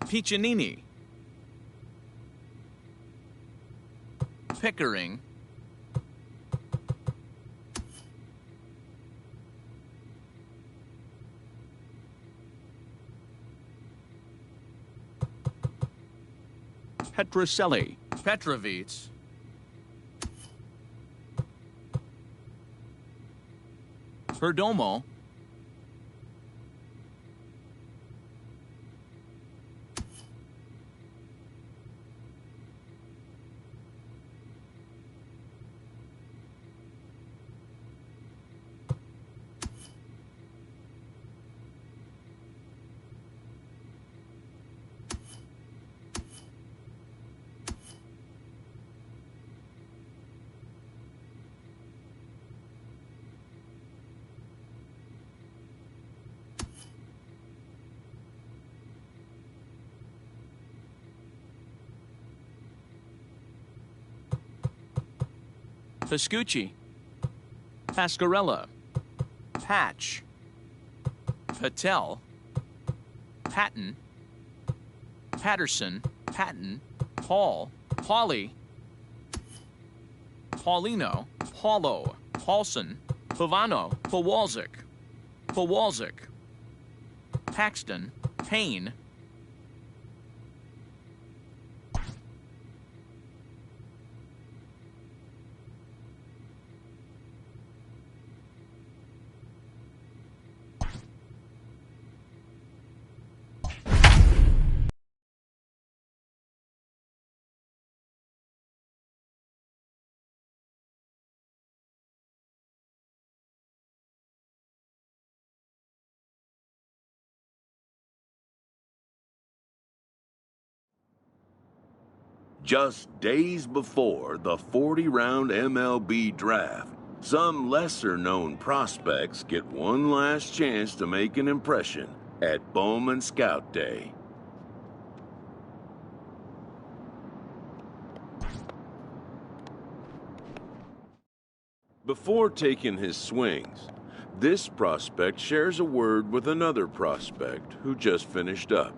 Piccinini, Pickering, Petrocelli, Petrovitz, Perdomo, Pascucci, Pasquarella, Patch, Patel, Patton, Patterson, Patton, Paul, Pauly, Paulino, Paulo, Paulson, Pavano, Powalczyk, Paxton, Payne, Just days before the 40-round MLB draft, some lesser-known prospects get one last chance to make an impression at Bowman Scout Day. Before taking his swings, this prospect shares a word with another prospect who just finished up.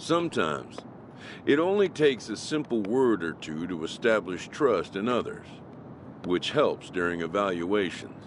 Sometimes, it only takes a simple word or two to establish trust in others, which helps during evaluations.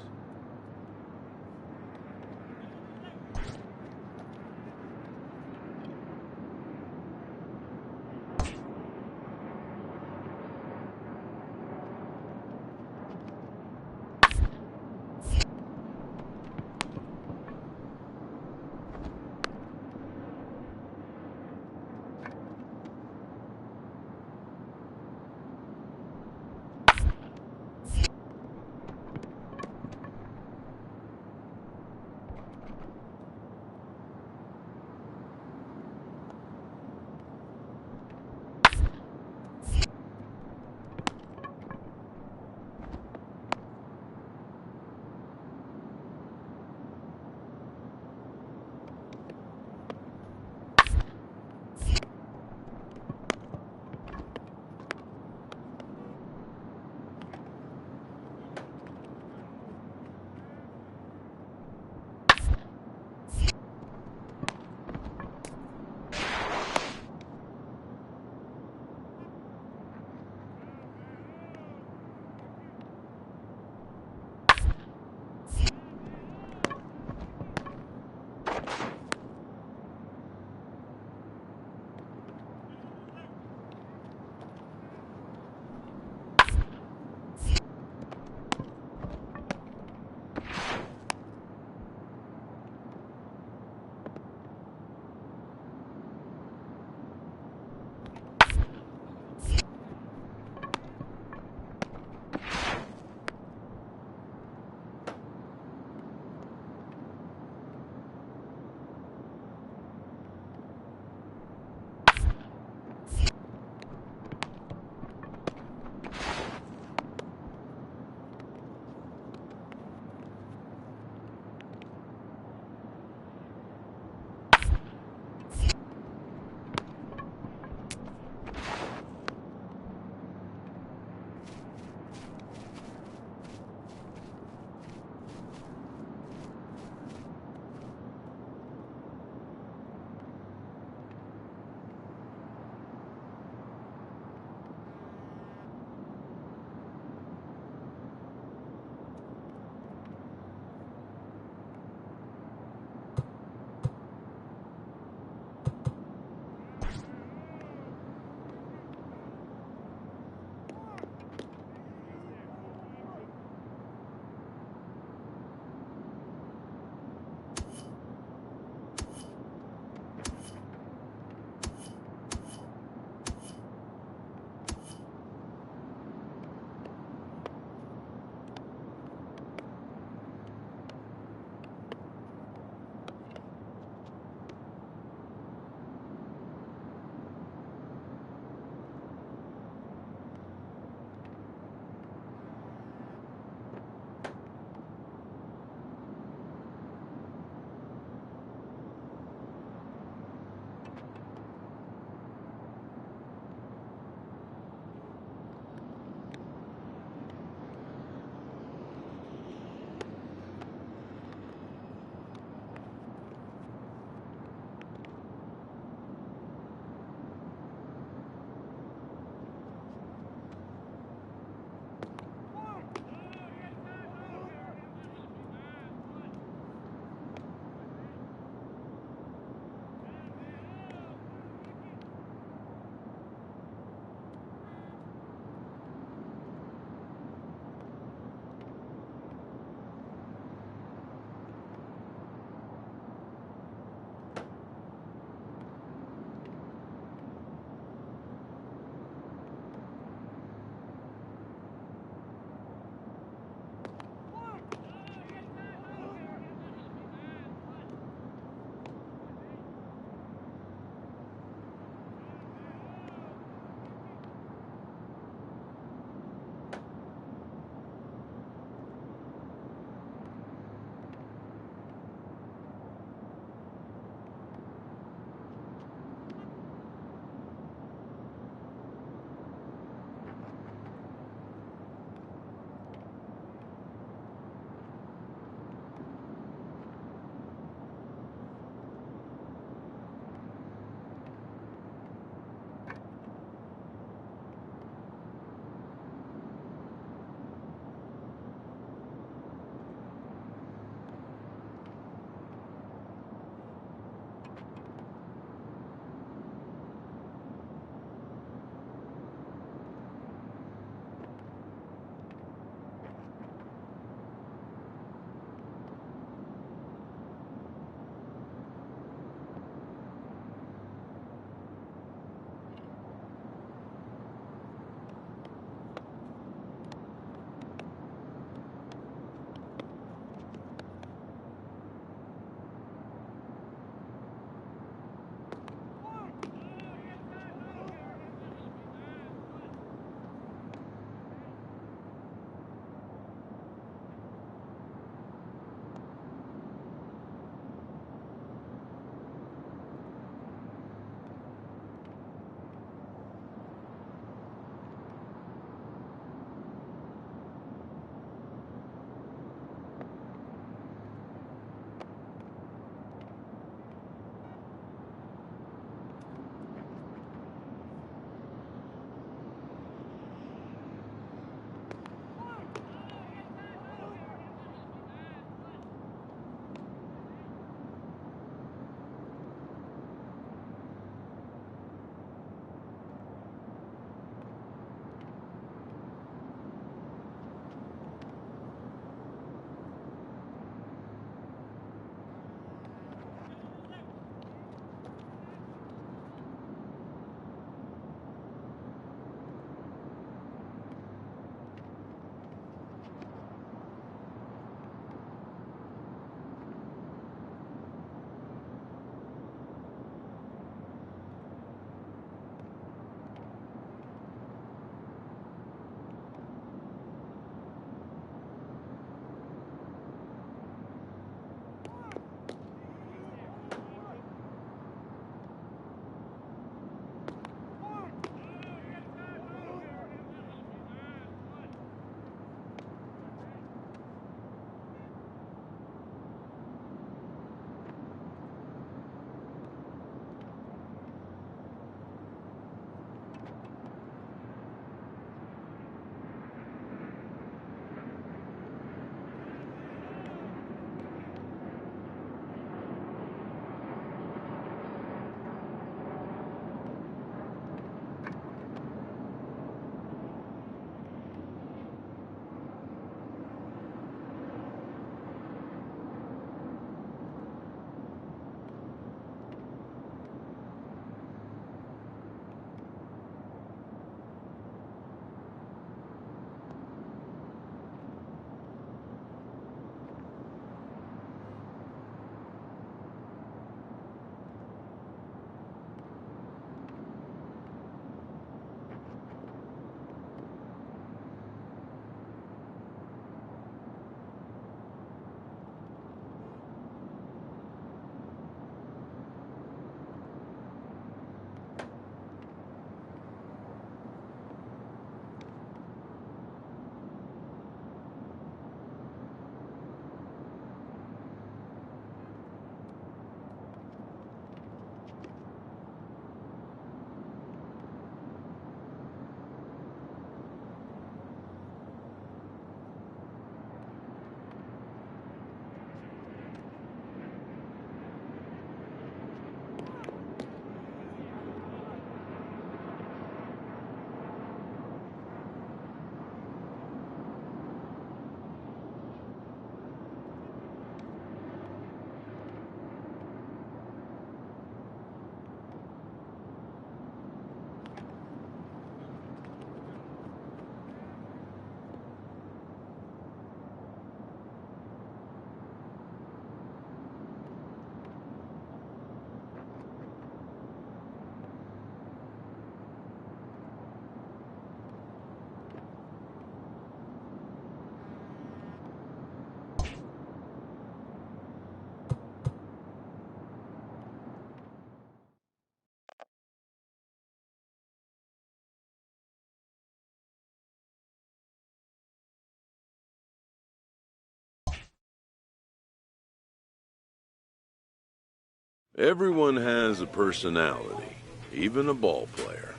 Everyone has a personality, even a ball player.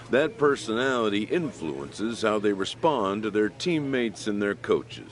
That personality influences how they respond to their teammates and their coaches.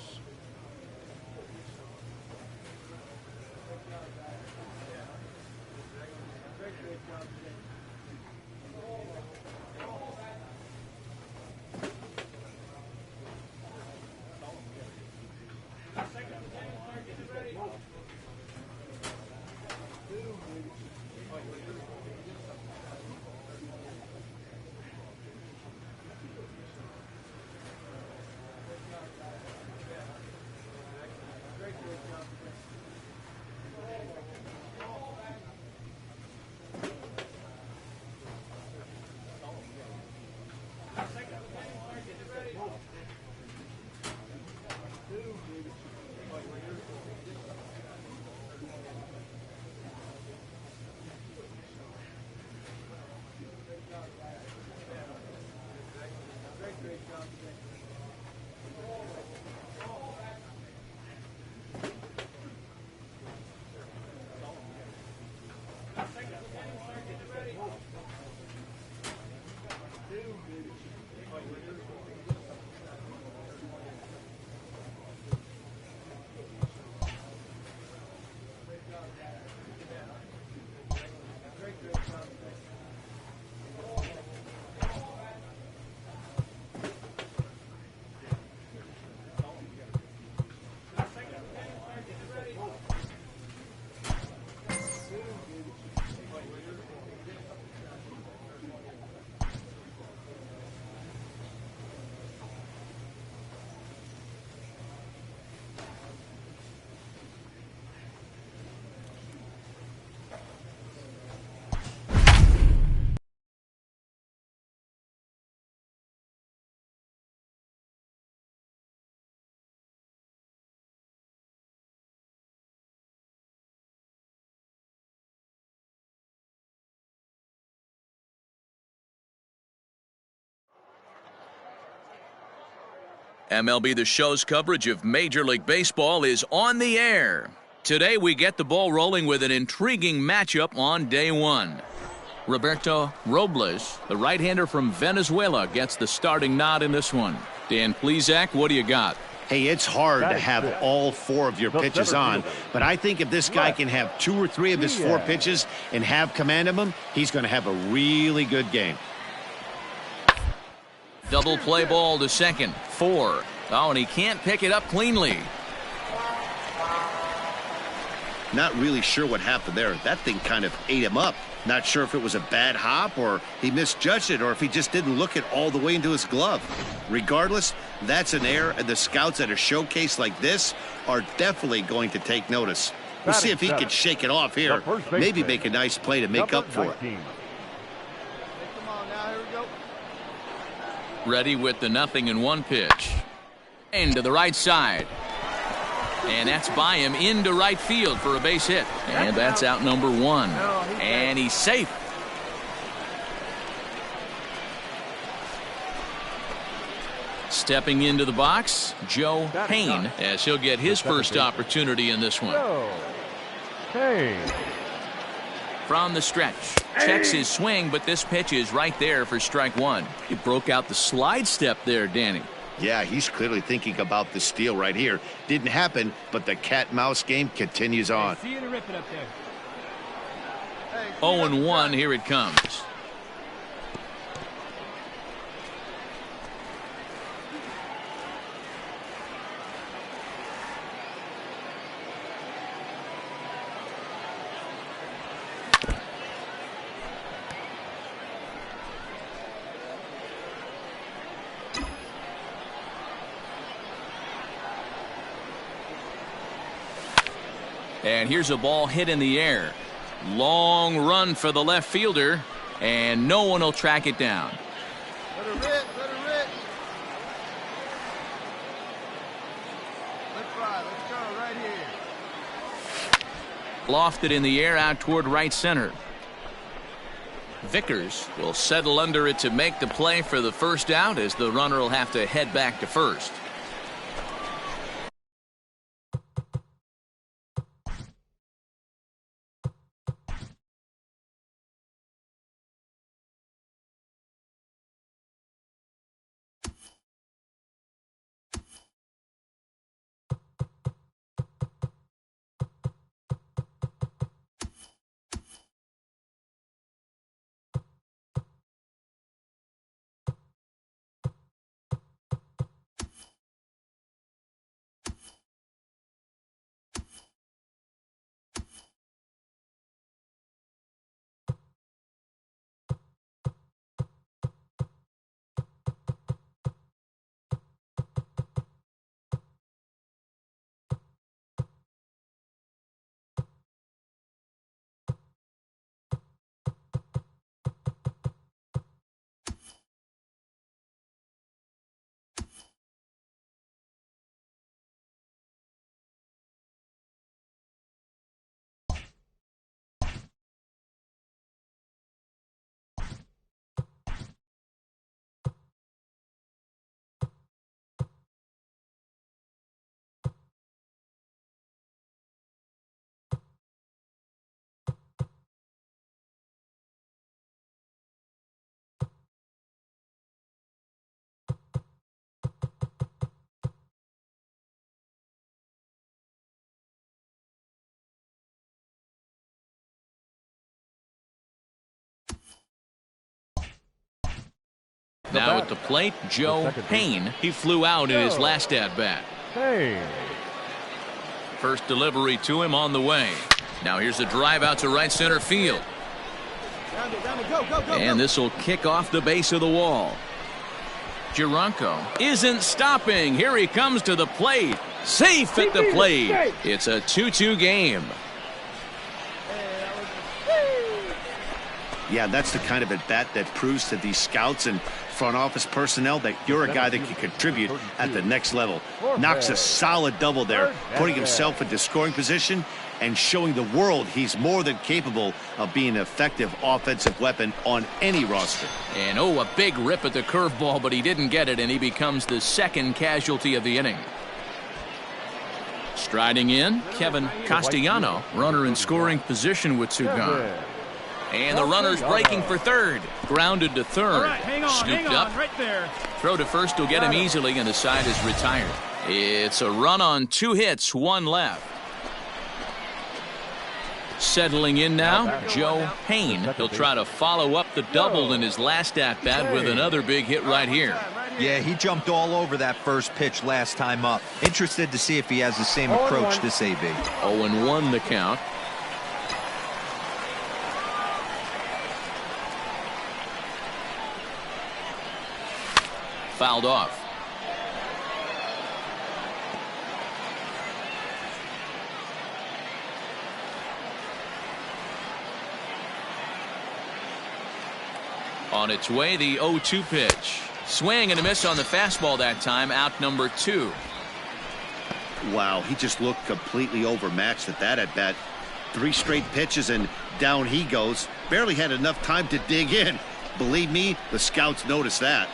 MLB The Show's coverage of Major League Baseball is on the air. Today we get the ball rolling with an intriguing matchup on day one. Roberto Robles, the right-hander from Venezuela, gets the starting nod in this one. Dan Plesac, what do you got? Hey, it's hard to have all four of your pitches on, but I think if this guy can have 2 or 3 of his 4 pitches and have command of them, he's going to have a really good game. Double play ball to second. 4. Oh, and he can't pick it up cleanly. Not really sure what happened there. That thing kind of ate him up. Not sure if it was a bad hop or he misjudged it or if he just didn't look it all the way into his glove. Regardless, that's an error, and the scouts at a showcase like this are definitely going to take notice. We'll see if he can shake it off here. Maybe make a nice play to make up for it. Ready with the 0-1 pitch. Into the right side. And that's by him into right field for a base hit. And that's out number 1. And he's safe. Stepping into the box, Joe Payne, as he'll get his first opportunity in this one. From the stretch, checks his swing, but this pitch is right there for strike 1. He broke out the slide step there, Danny. Yeah, he's clearly thinking about the steal right here. Didn't happen, but the cat-mouse game continues on. 0-1, here it comes. And here's a ball hit in the air. Long run for the left fielder, and no one will track it down. Let it rip, let it rip. Let's fly, let's go right here. Lofted in the air out toward right center. Vickers will settle under it to make the play for the first out, as the runner will have to head back to first. Now at the plate, Joe Payne. He flew out in his last at-bat. First delivery to him on the way. Now here's a drive out to right center field. And this will kick off the base of the wall. Gironco isn't stopping. Here he comes to the plate. Safe at the plate. It's a 2-2 game. Yeah, that's the kind of at-bat that proves to these scouts and front office personnel that you're a guy that can contribute at the next level. Knocks a solid double there, putting himself into scoring position and showing the world he's more than capable of being an effective offensive weapon on any roster. And oh, a big rip at the curveball, but he didn't get it, and he becomes the second casualty of the inning. Striding in, Kevin Castellano, runner in scoring position with two gone. And the runner's breaking for third. Grounded to third. Scooped up. Right there. Throw to first will get him easily, and the side is retired. It's a run on 2 hits, 1 left. Settling in now, Joe Payne. He'll try to follow up the double in his last at-bat with another big hit right here. Yeah, he jumped all over that first pitch last time up. Interested to see if he has the same approach this AB. 0-1 the count. Fouled off. On its way, the 0-2 pitch. Swing and a miss on the fastball that time, out number 2. Wow, he just looked completely overmatched at that at-bat. 3 straight pitches and down he goes. Barely had enough time to dig in. Believe me, the scouts noticed that.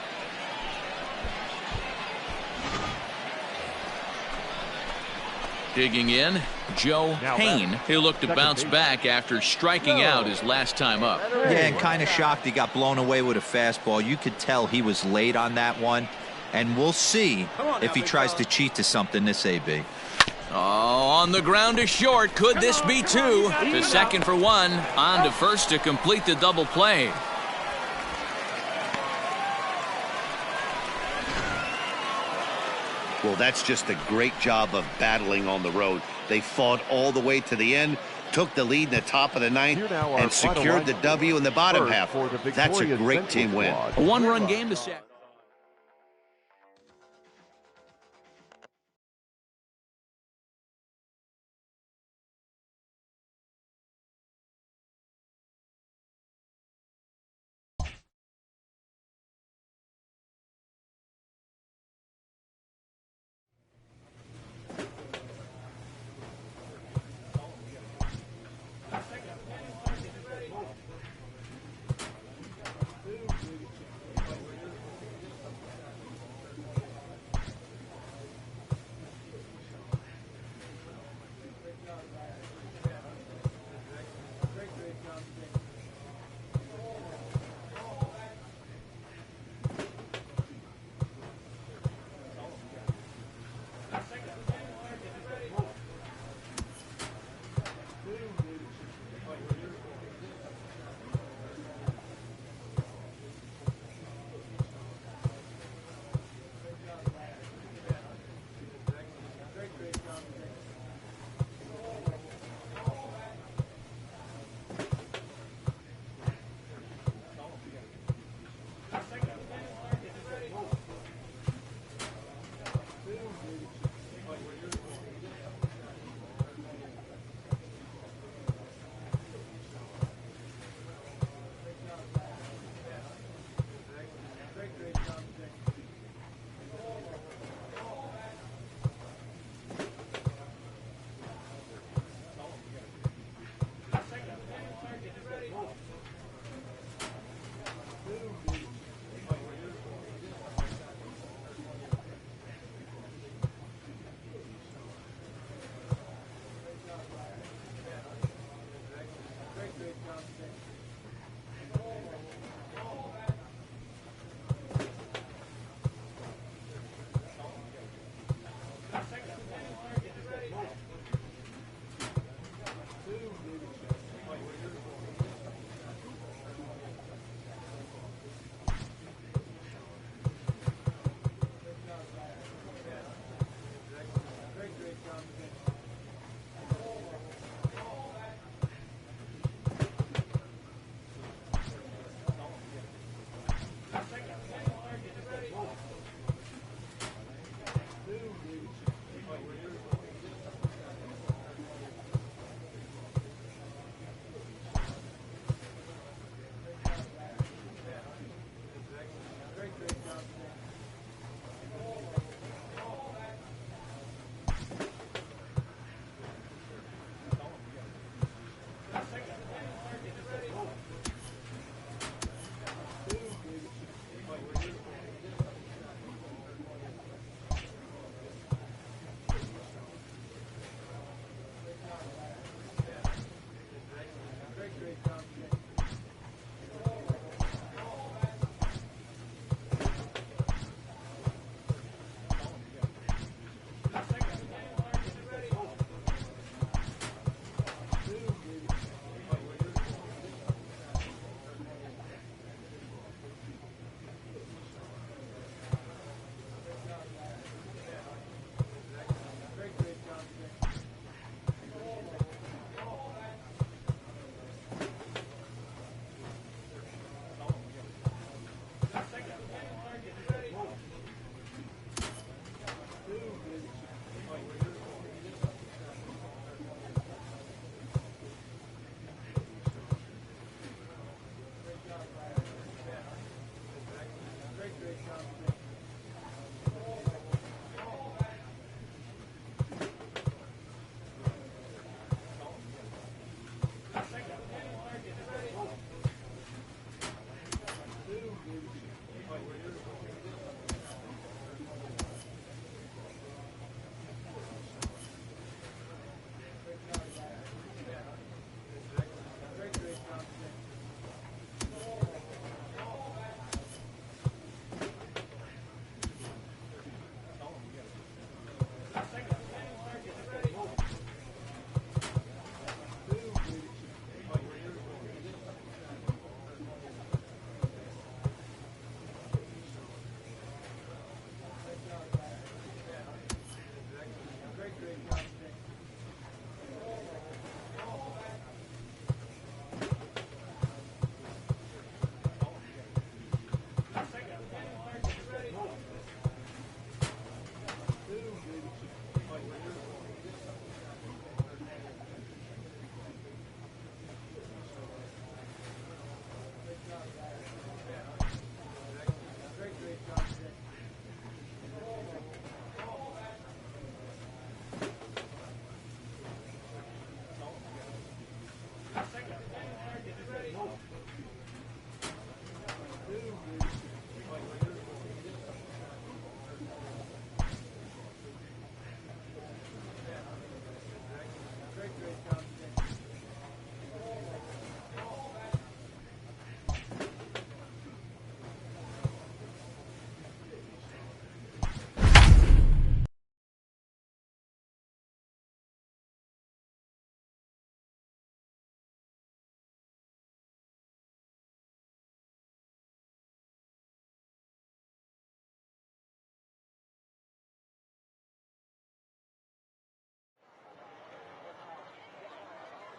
Digging in, Joe Payne. He'll look to bounce back after striking out his last time up. Yeah, and kind of shocked he got blown away with a fastball. You could tell he was late on that one. And we'll see if he tries to cheat to something this AB. Oh, on the ground to short. Could this be 2? To second for 1. On to first to complete the double play. Well, that's just a great job of battling on the road. They fought all the way to the end, took the lead in the top of the 9th, and secured the W in the bottom half. That's a great team win. A 1-run game to set.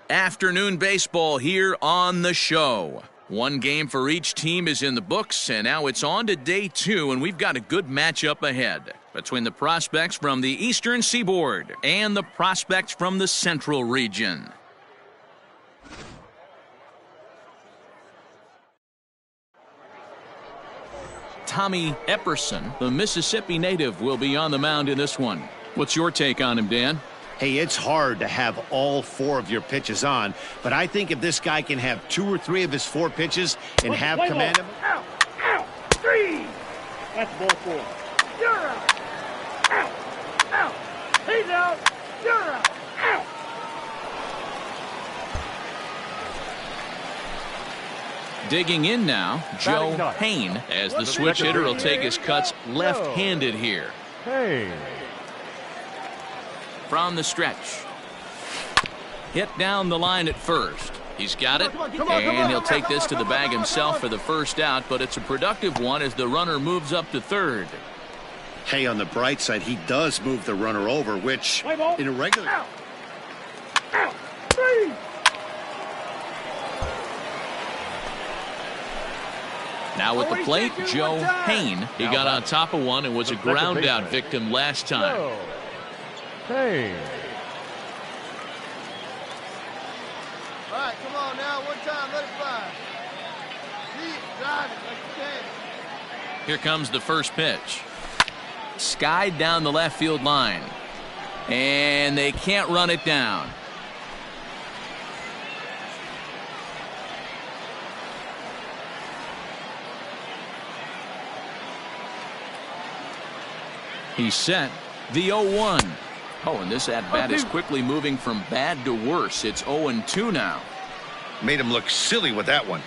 Afternoon baseball here on the show. One game for each team is in the books, and now it's on to day 2, and we've got a good matchup ahead between the prospects from the Eastern Seaboard and the prospects from the Central region. Tommy Epperson, the Mississippi native, will be on the mound in this one. What's your take on him, Dan? Hey, it's hard to have all 4 of your pitches on, but I think if this guy can have 2 or 3 of his 4 pitches and have command of... Out! Out! 3! That's ball 4. You're out! Out! Out! He's out! You're out! Out! Digging in now, Joe Payne, as the switch hitter will take his cuts left-handed here. Hey! From the stretch. Hit down the line at first. He's got it, and he'll take this to the bag himself for the first out, but it's a productive one as the runner moves up to third. Hey, on the bright side, he does move the runner over, which in a regular... Out! Out! 3! Now at the plate, Joe Payne. He got on top of one and was a ground out victim last time. Hey. All right, come on now. One time, let it fly. Keep driving like you can. Here comes the first pitch. Skied down the left field line. And they can't run it down. He's set. The 0-1. Oh, and this at-bat is quickly moving from bad to worse. It's 0-2 now. Made him look silly with that one.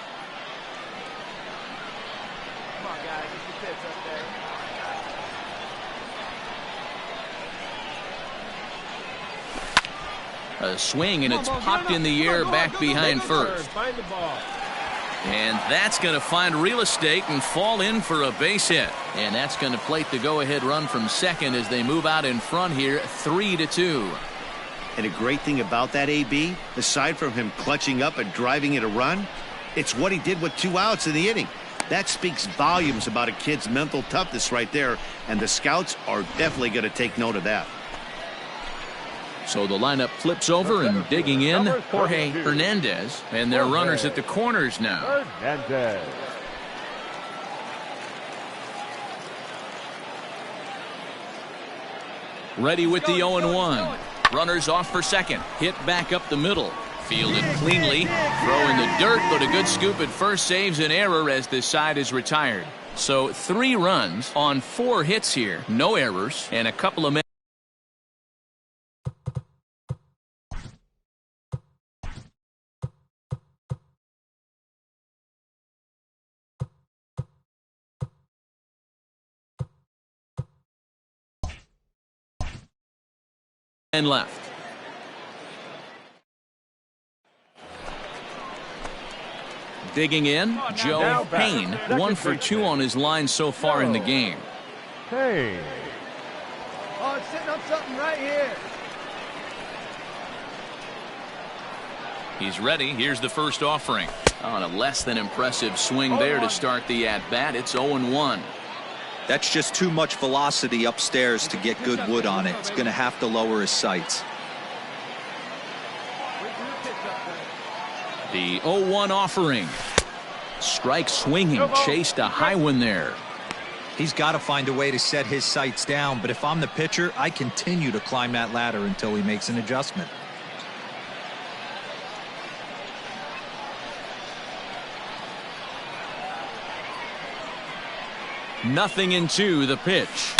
Come on, guys. It's the pitch up there. A swing, and it's popped in the air back behind first. Find the ball. And that's going to find real estate and fall in for a base hit. And that's going to plate the go-ahead run from second as they move out in front here, 3-2. And a great thing about that, AB, aside from him clutching up and driving it a run, it's what he did with 2 outs in the inning. That speaks volumes about a kid's mental toughness right there, and the scouts are definitely going to take note of that. So the lineup flips over, and digging in, Jorge Hernandez, and their runners at the corners now. Hernandez. Ready with the 0-1. Runners off for second. Hit back up the middle. Fielded cleanly. Throw in the dirt, but a good scoop at first saves an error as this side is retired. So 3 runs on 4 hits here. No errors, and a couple of men left. Digging in, Joe Payne, 1 for 2 on his line so far in the game. Hey. Oh, it's sitting up something right here. He's ready. Here's the first offering. On a less than impressive swing there to start the at-bat. It's 0-1. That's just too much velocity upstairs to get good wood on it. It's going to have to lower his sights. The 0-1 offering. Strike swinging, chased a high one there. He's got to find a way to set his sights down, but if I'm the pitcher, I continue to climb that ladder until he makes an adjustment. 0-2 the pitch.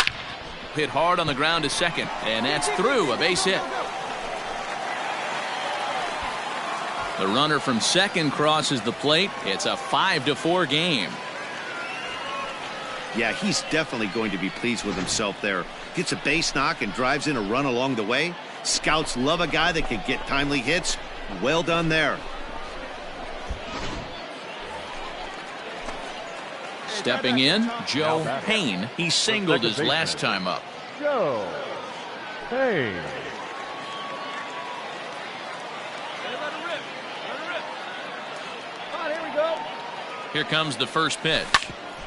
Hit hard on the ground to second, and that's through, a base hit. The runner from second crosses the plate. It's a 5-4 game. Yeah, he's definitely going to be pleased with himself there. Gets a base knock and drives in a run along the way. Scouts love a guy that can get timely hits. Well done there. Stepping in, Joe Payne. He singled his last time up. Joe Payne. Here comes the first pitch.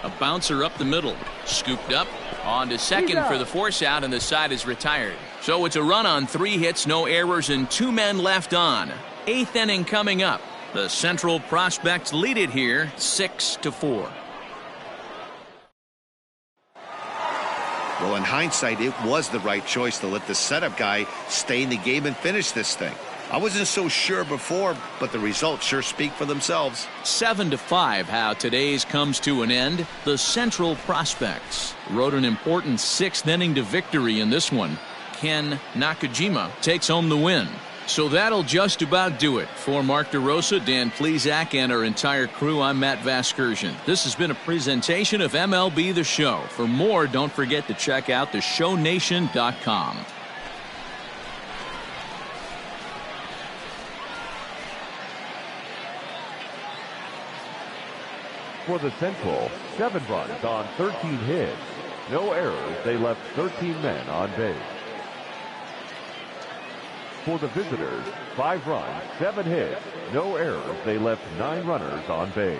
A bouncer up the middle. Scooped up. On to second for the force out, and the side is retired. So it's a run on 3 hits, no errors, and 2 men left on. 8th inning coming up. The Central Prospects lead it here 6-4. Well, in hindsight, it was the right choice to let the setup guy stay in the game and finish this thing. I wasn't so sure before, but the results sure speak for themselves. 7-5 how today's comes to an end. The Central Prospects rode an important 6th inning to victory in this one. Ken Nakajima takes home the win. So that'll just about do it. For Mark DeRosa, Dan Plesac, and our entire crew, I'm Matt Vasgersian. This has been a presentation of MLB The Show. For more, don't forget to check out theshownation.com. For the Central, 7 runs on 13 hits. No errors. They left 13 men on base. For the visitors, 5 runs, 7 hits. No errors. They left 9 runners on base.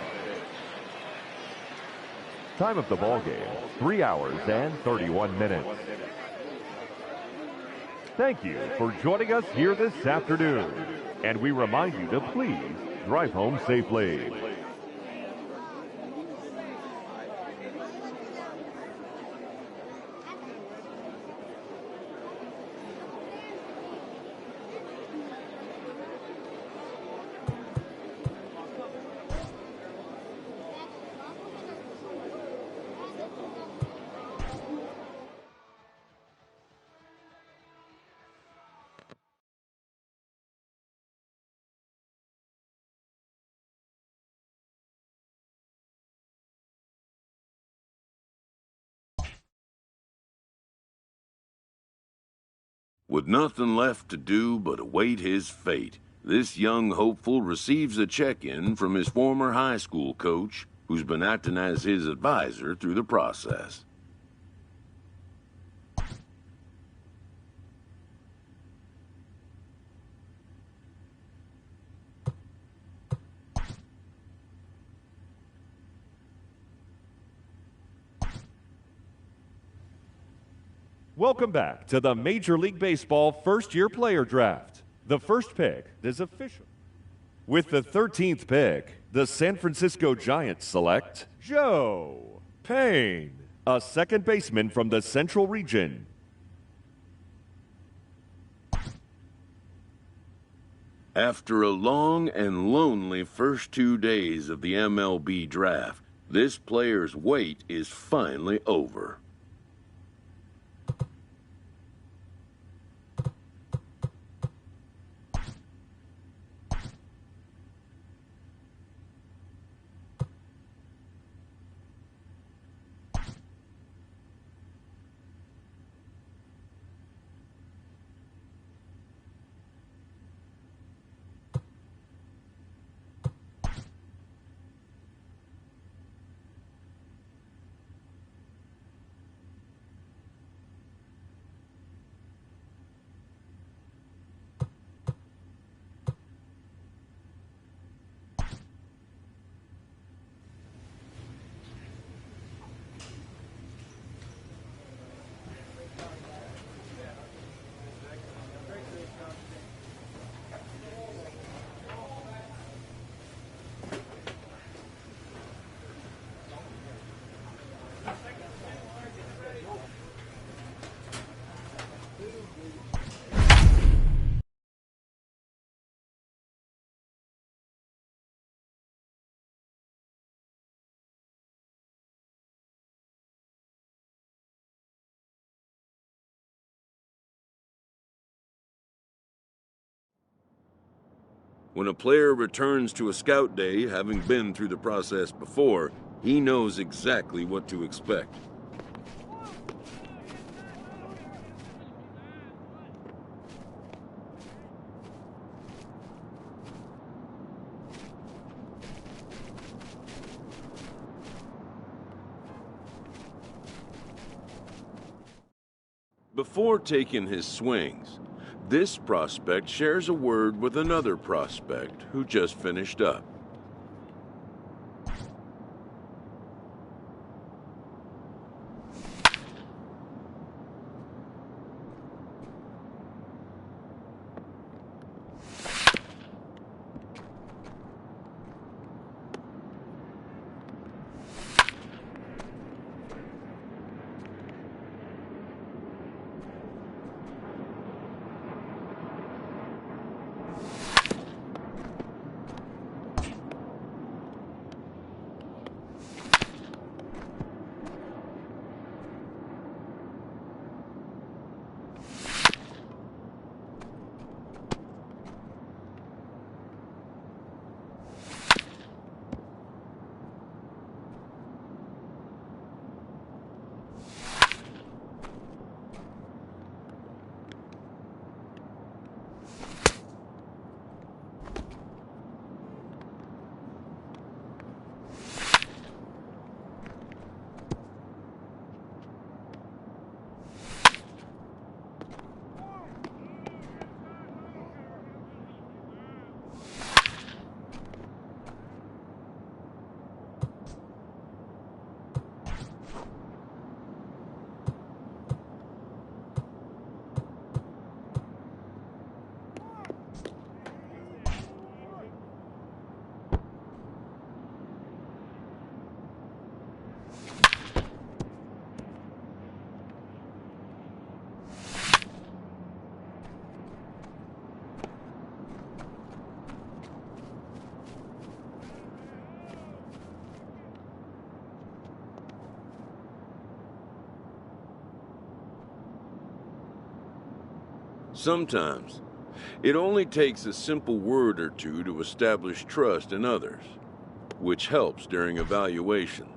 Time of the ball game, 3 hours and 31 minutes. Thank you for joining us here this afternoon. And we remind you to please drive home safely. With nothing left to do but await his fate, this young hopeful receives a check-in from his former high school coach, who's been acting as his advisor through the process. Welcome back to the Major League Baseball first-year player draft. The first pick is official. With the 13th pick, the San Francisco Giants select Joe Payne, a second baseman from the Central Region. After a long and lonely first 2 days of the MLB draft, this player's wait is finally over. When a player returns to a scout day, having been through the process before, he knows exactly what to expect. Before taking his swings, this prospect shares a word with another prospect who just finished up. Sometimes, it only takes a simple word or two to establish trust in others, which helps during evaluations.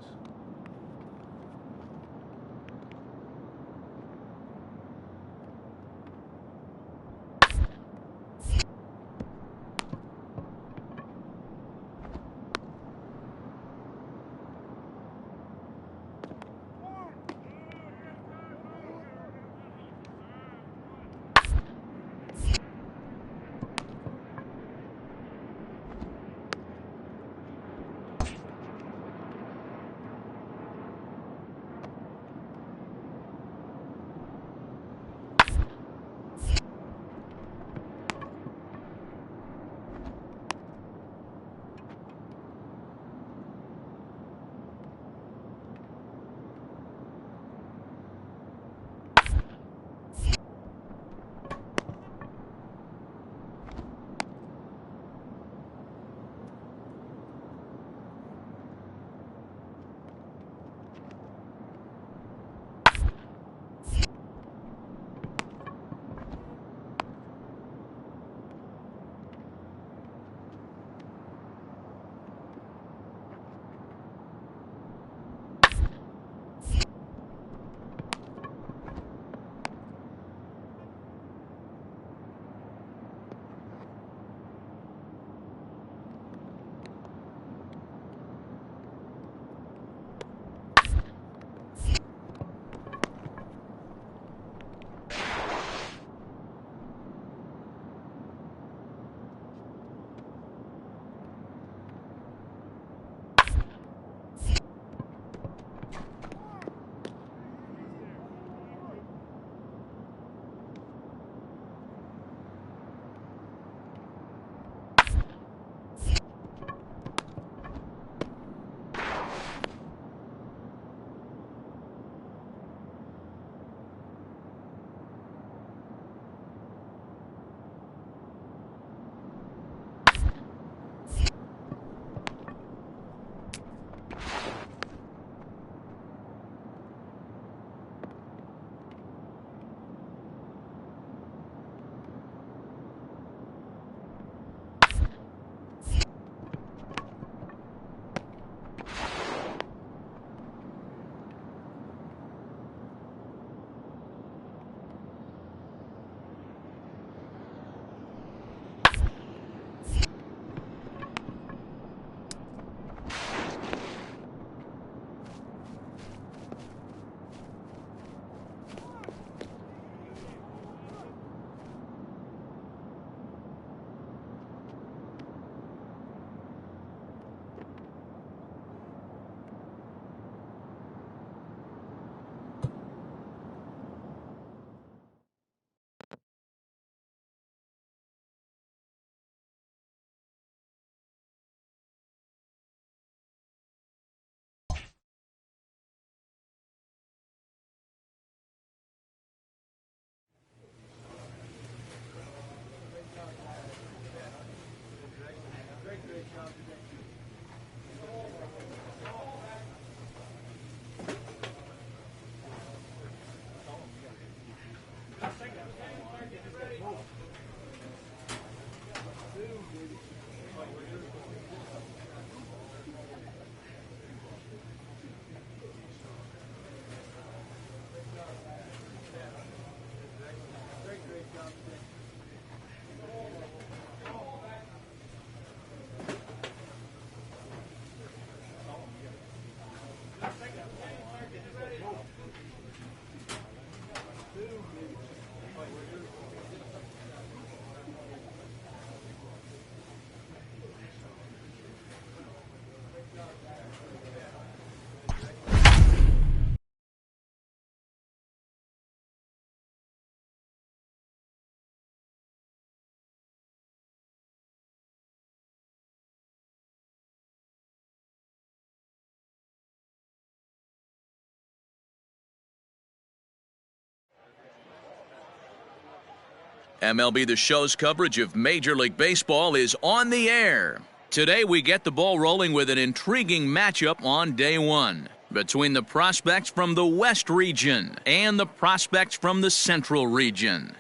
MLB The Show's coverage of Major League Baseball is on the air. Today we get the ball rolling with an intriguing matchup on day one between the prospects from the West region and the prospects from the Central region.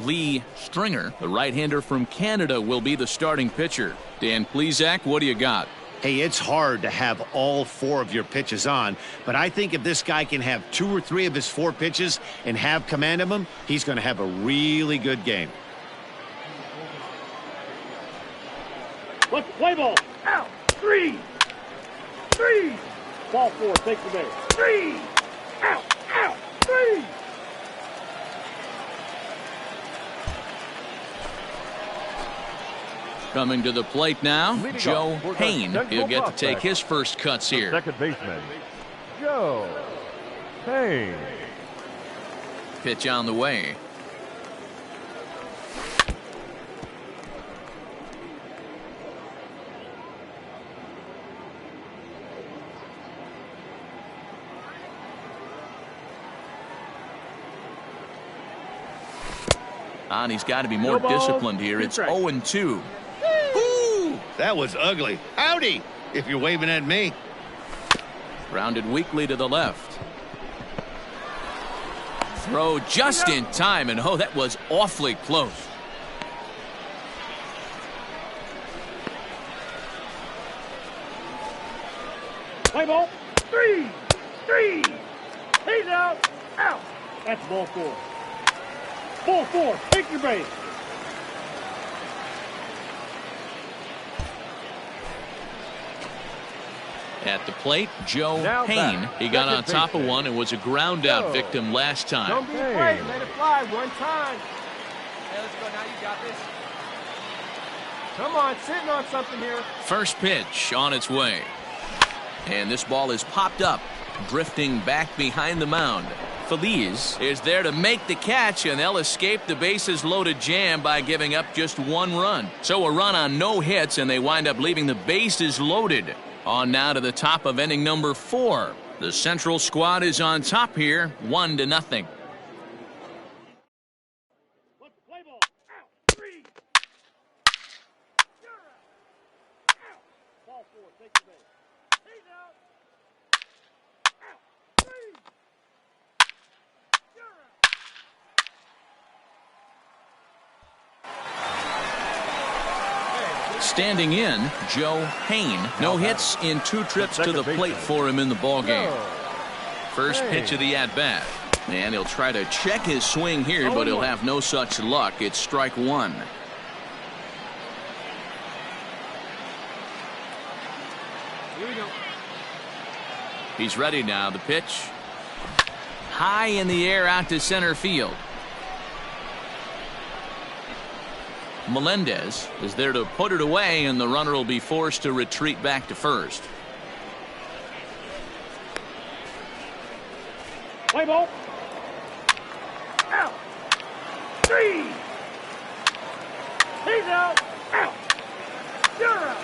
Lee Stringer, the right-hander from Canada, will be the starting pitcher. Dan Plesac, what do you got? Hey, it's hard to have all 4 of your pitches on, but I think if this guy can have 2 or 3 of his 4 pitches and have command of them, he's going to have a really good game. Let's play ball. Out. 3. Ball 4. Take the base. 3. Out. 3. Coming to the plate now, Joe Payne. He'll get to take his first cuts here. Second baseman, Joe Payne. Pitch on the way. And he's got to be more disciplined here. It's 0-2. That was ugly. Howdy, if you're waving at me. Grounded weakly to the left. Throw just in time, and oh, that was awfully close. Play ball. 3. He's out. That's ball 4. Ball 4. Take your base. At the plate, Joe Payne. He got on top of one and was a ground out victim last time. Don't be afraid. Let it fly one time. Hey, let's go now. You got this. Come on, sitting on something here. First pitch on its way. And this ball is popped up, drifting back behind the mound. Feliz is there to make the catch, and they'll escape the bases loaded jam by giving up just 1 run. So a run on no hits, and they wind up leaving the bases loaded. On now to the top of inning number 4. The Central squad is on top here, 1-0. Let's play ball. Out. 3. You're out. Ball 4. Take the base. He's out. 3. You're out. Standing in, Joe Payne. No hits in 2 trips to the plate for him in the ballgame. First pitch of the at-bat. And he'll try to check his swing here, but he'll have no such luck. It's strike 1. Here we go. He's ready now. The pitch. High in the air out to center field. Melendez is there to put it away, and the runner will be forced to retreat back to first. Play ball. Out. 3. He's out. Out. You're out.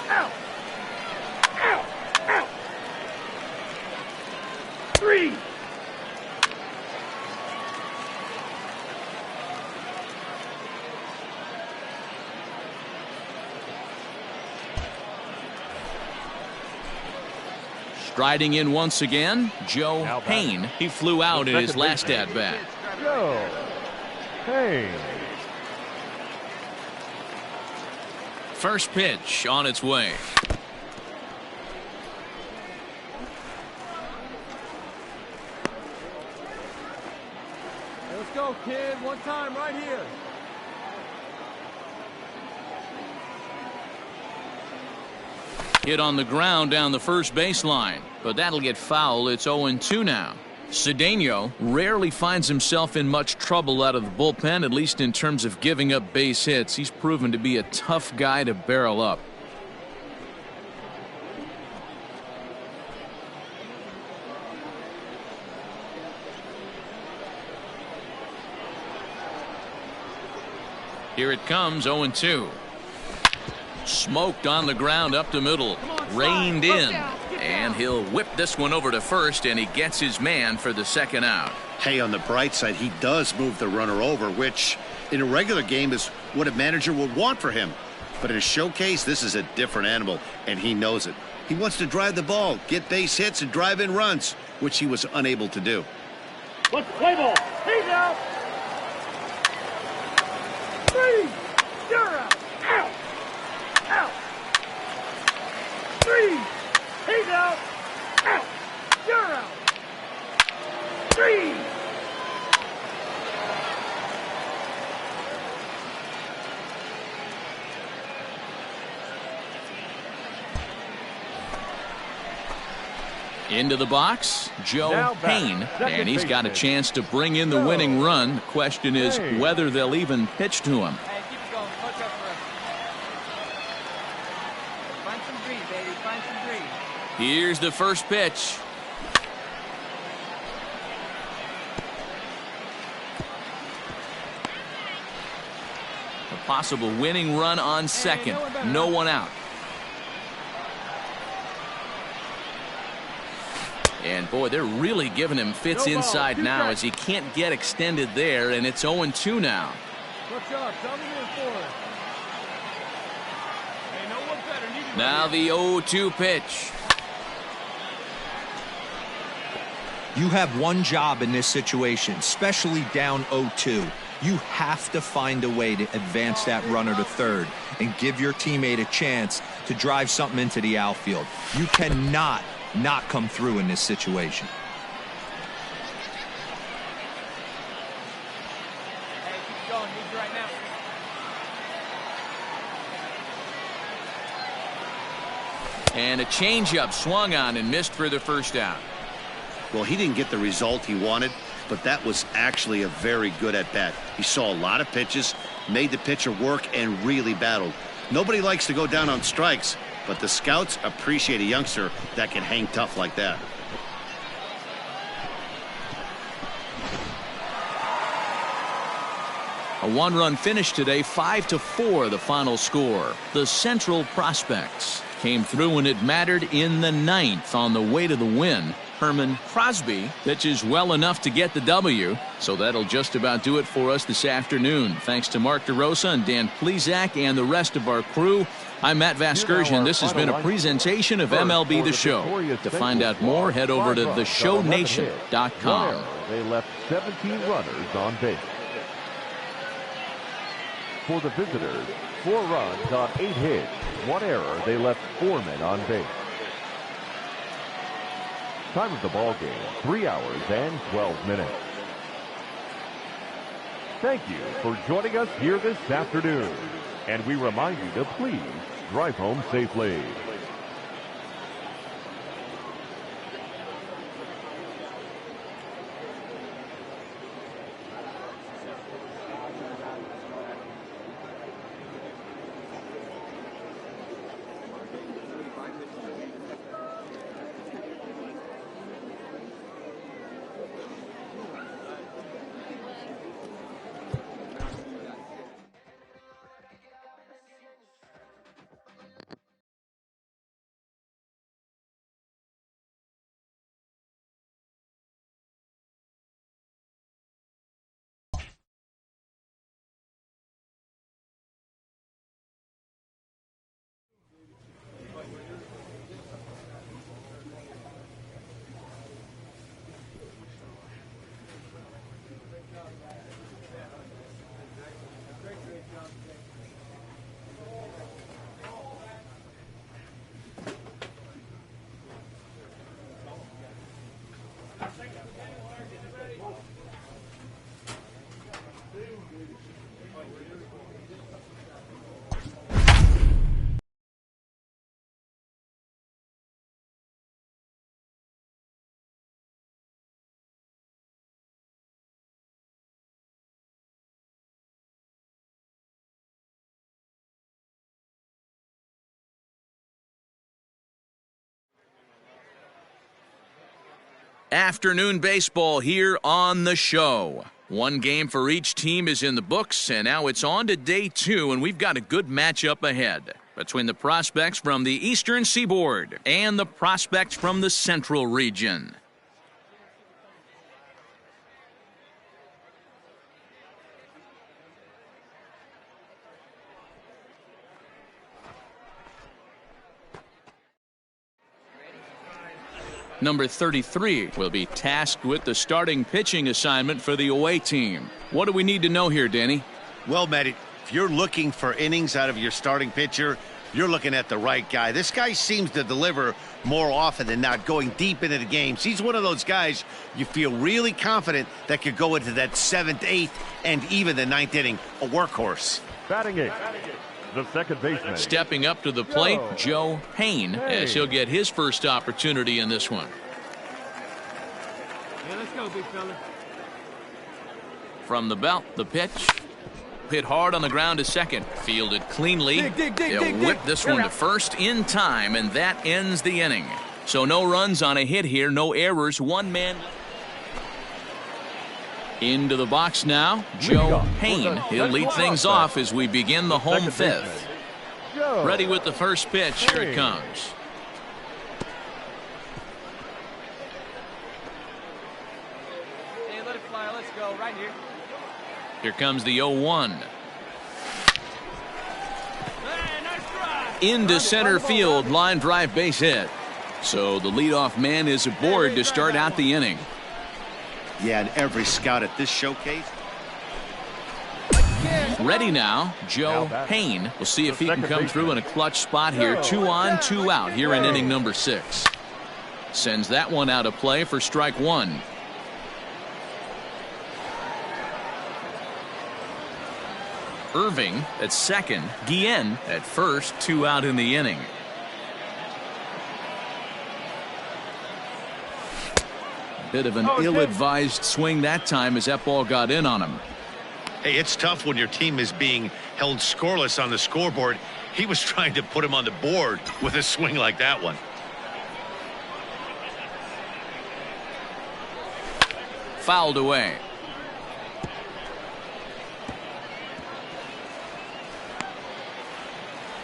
Out. Striding in once again, Joe Now Payne. He flew out in his last at-bat. Joe Payne. First pitch on its way. Let's go, kid. One time right here. Hit on the ground down the first baseline, but that'll get foul. It's 0-2 now. Cedeno rarely finds himself in much trouble out of the bullpen, at least in terms of giving up base hits. He's proven to be a tough guy to barrel up. Here it comes, 0-2. Smoked on the ground up the middle. Reined in. And he'll whip this one over to first, and he gets his man for the second out. Hey, on the bright side, he does move the runner over, which in a regular game is what a manager would want for him. But in a showcase, this is a different animal, and he knows it. He wants to drive the ball, get base hits, and drive in runs, which he was unable to do. Let's play ball. He's out. 3. You're out. Out. Out. 3. He's out. Out. You're out. 3. Into the box, Joe Now back, Payne, second and he's got a baseman, chance to bring in the Joe winning run. The question is Payne. whether they'll even pitch to him. Hey, keep it going. Punch up for us. Find some breathe, baby. Find some breathe. Here's the first pitch. A possible winning run on second. No one out. And boy, they're really giving him fits No ball, inside two now strikes. as he can't get extended there, and it's 0-2 now. Good job. Coming in for it. Hey, no one better. Need it Now the 0-2 pitch. You have one job in this situation, especially down 0-2. You have to find a way to advance that runner to third and give your teammate a chance to drive something into the outfield. You cannot not come through in this situation. Hey, keep it going. Need you right now. And a changeup swung on and missed for the first out. Well, he didn't get the result he wanted, but that was actually a very good at-bat. He saw a lot of pitches, made the pitcher work, and really battled. Nobody likes to go down on strikes, but the scouts appreciate a youngster that can hang tough like that. A one-run finish today, 5-4 the final score. The Central Prospects came through when it mattered in the ninth on the way to the win. Herman Crosby pitches well enough to get the W, so that'll just about do it for us this afternoon. Thanks to Mark DeRosa and Dan Plezak and the rest of our crew. I'm Matt Vasgersian. This has been a presentation of MLB The Show. To find out more, head over to theshownation.com. They left 17 runners on base. For the visitors, 4 runs on 8 hits, 1 error. They left 4 men on base. Time of the ball game, 3 hours and 12 minutes. Thank you for joining us here this afternoon. And we remind you to please drive home safely. Afternoon baseball here on the show. One game for each team is in the books, and now it's on to day 2, and we've got a good matchup ahead between the prospects from the Eastern Seaboard and the prospects from the Central region. Number 33 will be tasked with the starting pitching assignment for the away team. What do we need to know here, Danny? Well, Matt, if you're looking for innings out of your starting pitcher, you're looking at the right guy. This guy seems to deliver more often than not, going deep into the games. He's one of those guys you feel really confident that could go into that 7th, 8th, and even the 9th inning, a workhorse. Batting 8. The second baseman. Stepping up to the plate, Joe Payne, as he'll get his first opportunity in this one. Yeah, let's go, big fella. From the belt, the pitch. Hit hard on the ground to second. Fielded cleanly. They'll whip this one to first in time, and that ends the inning. So no runs on a hit here, no errors, one man. Into the box now, Joe Payne. He'll lead things off as we begin the home 5th. Ready with the first pitch. Here it comes. Hey, let it fly. Let's go. Right here. Here comes the 0-1. Into center field, line drive base hit. So the leadoff man is aboard to start out the inning. Yeah, and every scout at this showcase. Ready now, Joe Payne. We'll see if he can come through in a clutch spot here. 2 on, 2 out here in inning number 6. Sends that one out of play for strike 1. Irving at second, Guillen at first, 2 out in the inning. Bit of an ill-advised swing that time as that ball got in on him. Hey, it's tough when your team is being held scoreless on the scoreboard. He was trying to put him on the board with a swing like that one. Fouled away.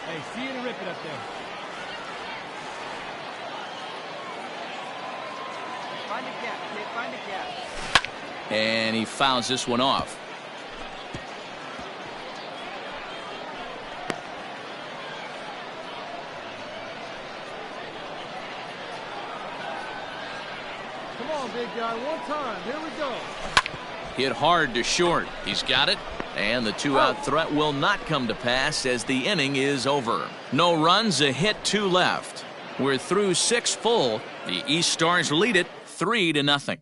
Hey, see you to rip it up there. Find a gap, kid. Find a gap. And he fouls this one off. Come on, big guy. One time. Here we go. Hit hard to short. He's got it. And the 2-out threat will not come to pass as the inning is over. No runs, a hit, 2 left. We're through 6 full. The East Stars lead it 3-0.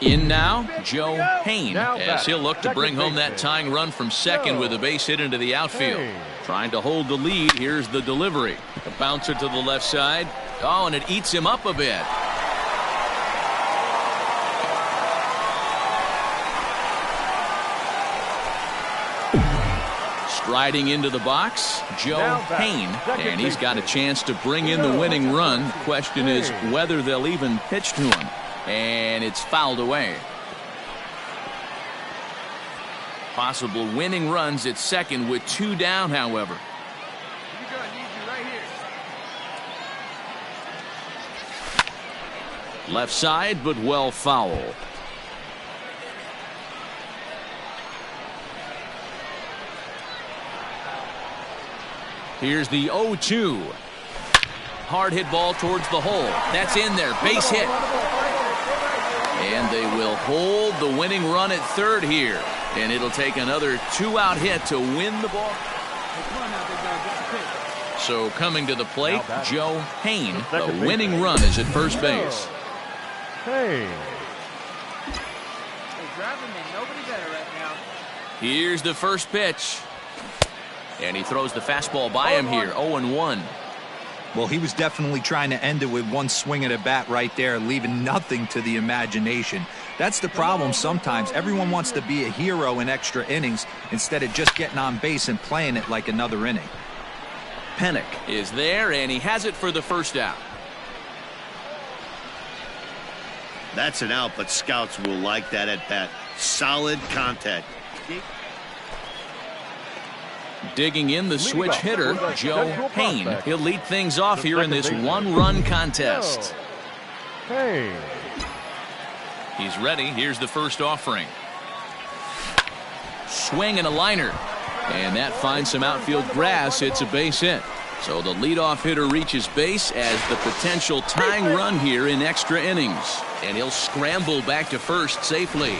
In now, Joe Payne, as he'll look to bring home that tying run from second with a base hit into the outfield. Trying to hold the lead. Here's the delivery. A bouncer to the left side. Oh, and it eats him up a bit. Striding into the box, Joe Payne, and he's got a chance to bring in the winning run. The question is whether they'll even pitch to him, and it's fouled away. Possible winning runs at second with 2 down, however. You're good. Need you right here. Left side, but well foul. Here's the 0-2. Hard hit ball towards the hole. That's in there. Base hit. And they will hold the winning run at third here. And it'll take another 2-out hit to win the ball. So coming to the plate, Joe Payne. The winning run is at first base. Hey. They're grabbing me. Nobody better right now. Here's the first pitch. And he throws the fastball by him here, 0-1. Well, he was definitely trying to end it with one swing at a bat right there, leaving nothing to the imagination. That's the problem sometimes. Everyone wants to be a hero in extra innings instead of just getting on base and playing it like another inning. Pennick is there, and he has it for the first out. That's an out, but scouts will like that at bat. Solid contact. Digging in, the switch hitter, Joe Payne. He'll lead things off here in this one-run contest. Payne. He's ready. Here's the first offering. Swing and a liner. And that finds some outfield grass. It's a base hit. So the leadoff hitter reaches base as the potential tying run here in extra innings. And he'll scramble back to first safely.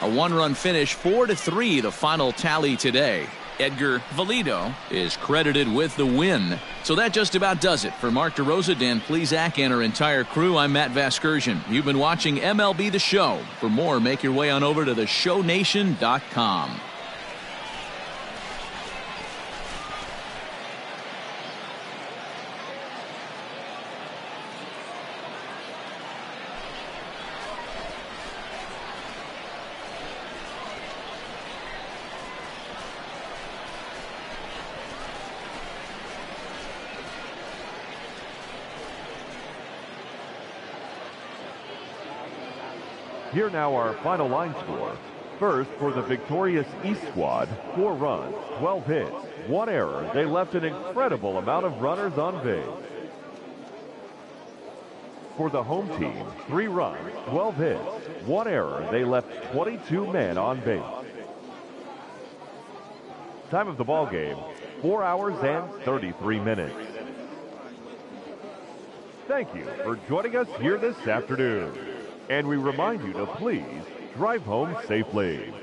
A one-run finish, 4-3, the final tally today. Edgar Valido is credited with the win. So that just about does it. For Mark DeRosa, Dan Plesac, and our entire crew, I'm Matt Vasgersian. You've been watching MLB The Show. For more, make your way on over to theshownation.com. Here now our final line score. First, for the victorious East squad, 4 runs, 12 hits, 1 error. They left an incredible amount of runners on base. For the home team, 3 runs, 12 hits, 1 error. They left 22 men on base. Time of the ball game, 4 hours and 33 minutes. Thank you for joining us here this afternoon. And we remind you to please drive home safely.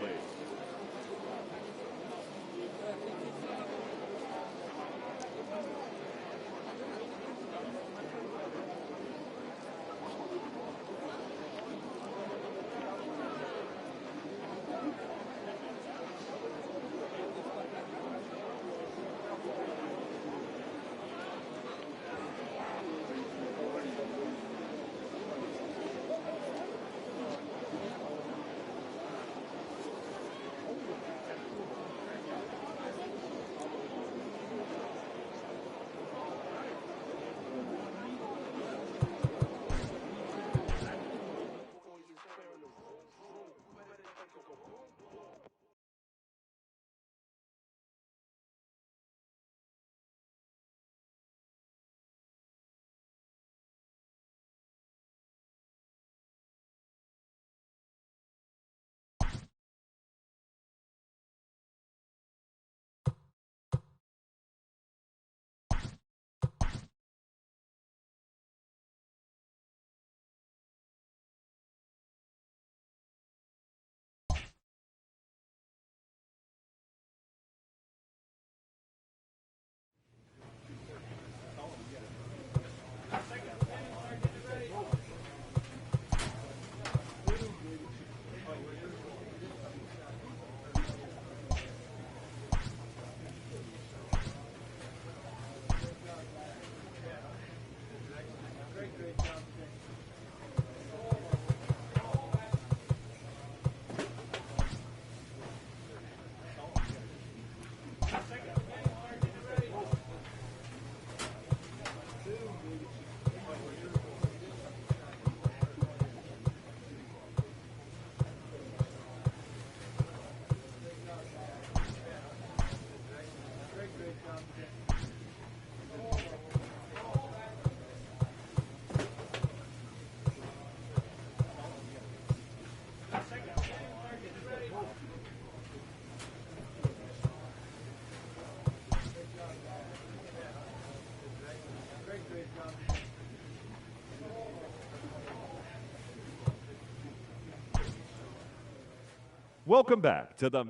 Welcome back to the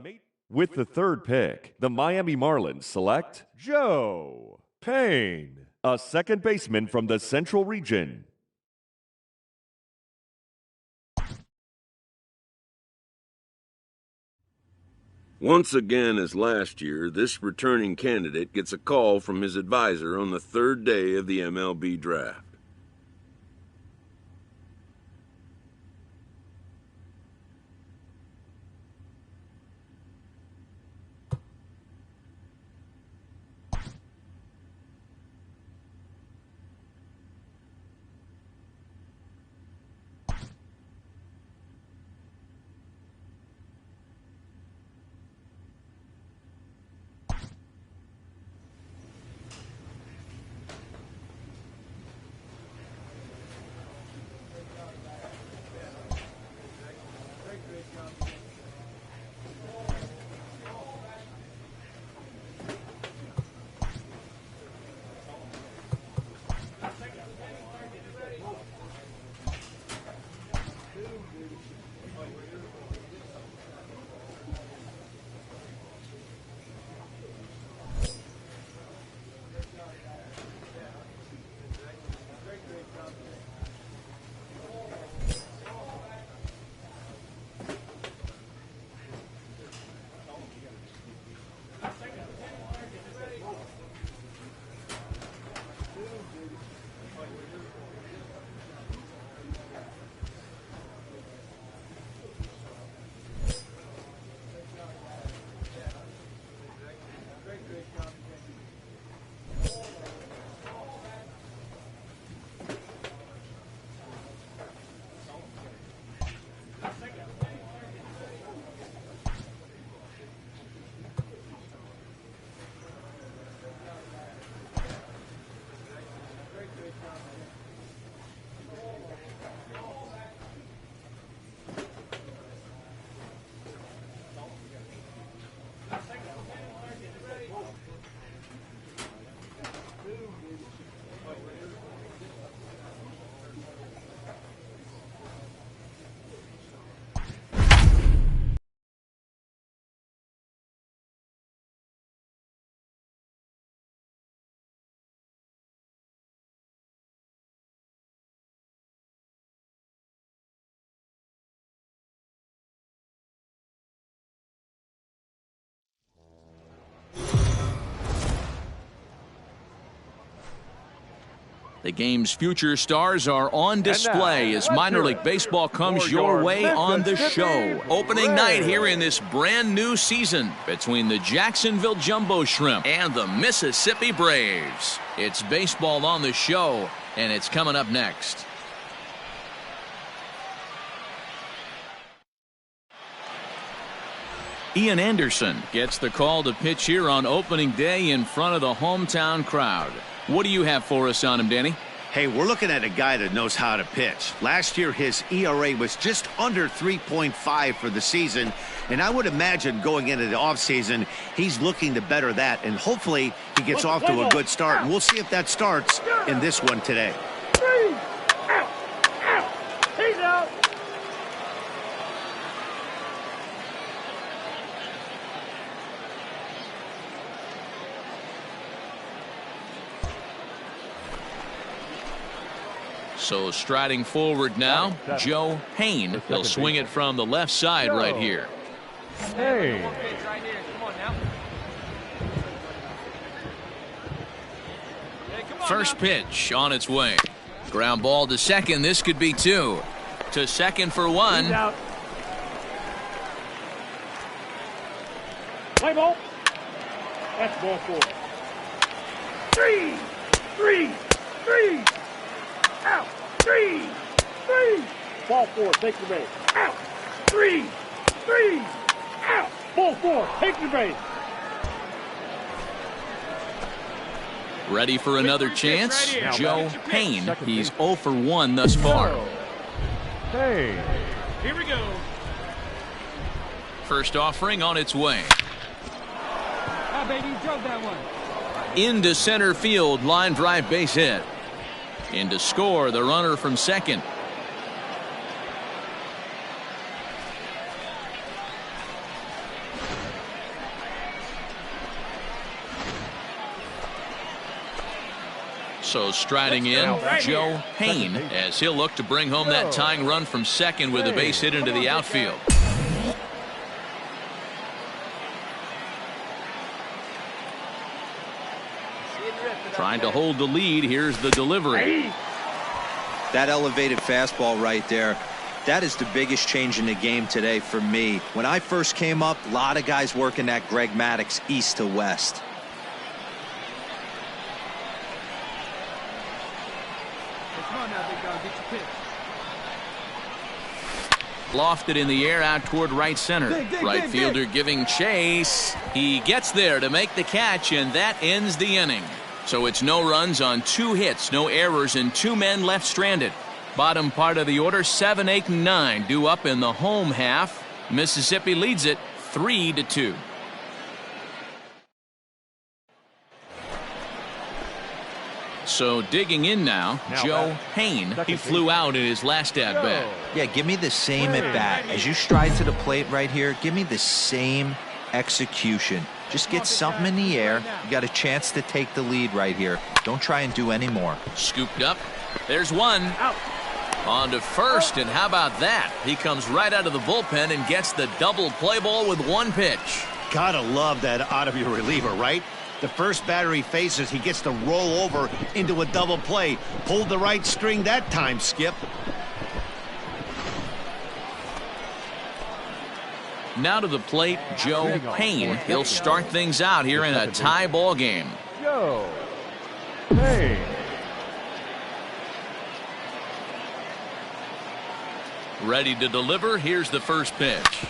with the third pick, the Miami Marlins select Joe Payne, a second baseman from the Central Region. Once again, as last year, this returning candidate gets a call from his advisor on the 3rd day of the MLB draft. The game's future stars are on display as minor league baseball comes your way on the show. Opening night here in this brand new season between the Jacksonville Jumbo Shrimp and the Mississippi Braves. It's baseball on the show, and it's coming up next. Ian Anderson gets the call to pitch here on opening day in front of the hometown crowd. What do you have for us on him, Danny? Hey, we're looking at a guy that knows how to pitch. Last year, his ERA was just under 3.5 for the season, and I would imagine going into the offseason, he's looking to better that, and hopefully he gets off to a good start, and we'll see if that starts in this one today. He's out. So striding forward now, Joe Payne. He'll swing it from the left side right here. Hey. First pitch on its way. Ground ball to second. This could be two. To second for one. Play ball. That's ball 4. 3, 3, 3. Out. 3, 3. Ball 4. Take the base. Out. 3, 3. Out. Ball 4. Take the base. Ready for another chance? Joe Payne. He's 0 for 1 thus far. Hey. Here we go. First offering on its way. Ah, baby, you drove that one. Into center field, line drive base hit. In to score the runner from second. So striding in, Joe Payne, as he'll look to bring home that tying run from second with a base hit into the outfield. Trying to hold the lead. Here's the delivery. That elevated fastball right there, that is the biggest change in the game today for me. When I first came up, a lot of guys working that Greg Maddux east to west. Come on now, big dog, get your pitch. Lofted in the air out toward right center. Right fielder giving chase. He gets there to make the catch, and that ends the inning. So it's no runs on 2 hits, no errors, and 2 men left stranded. Bottom part of the order, 7, 8, and 9 due up in the home half. Mississippi leads it 3-2. So digging in now, Joe Payne. He flew out in his last at-bat. Yeah, give me the same at-bat. As you stride to the plate right here, give me the same execution. Just get something in the air. You got a chance to take the lead right here. Don't try and do any more. Scooped up. There's one. On to first, and how about that? He comes right out of the bullpen and gets the double play ball with 1 pitch. Gotta love that out of your reliever, right? The first batter he faces, he gets to roll over into a double play. Pulled the right string that time, Skip. Now to the plate, Joe Payne. He'll start things out here in a tie ball game. Joe Payne. Ready to deliver. Here's the first pitch.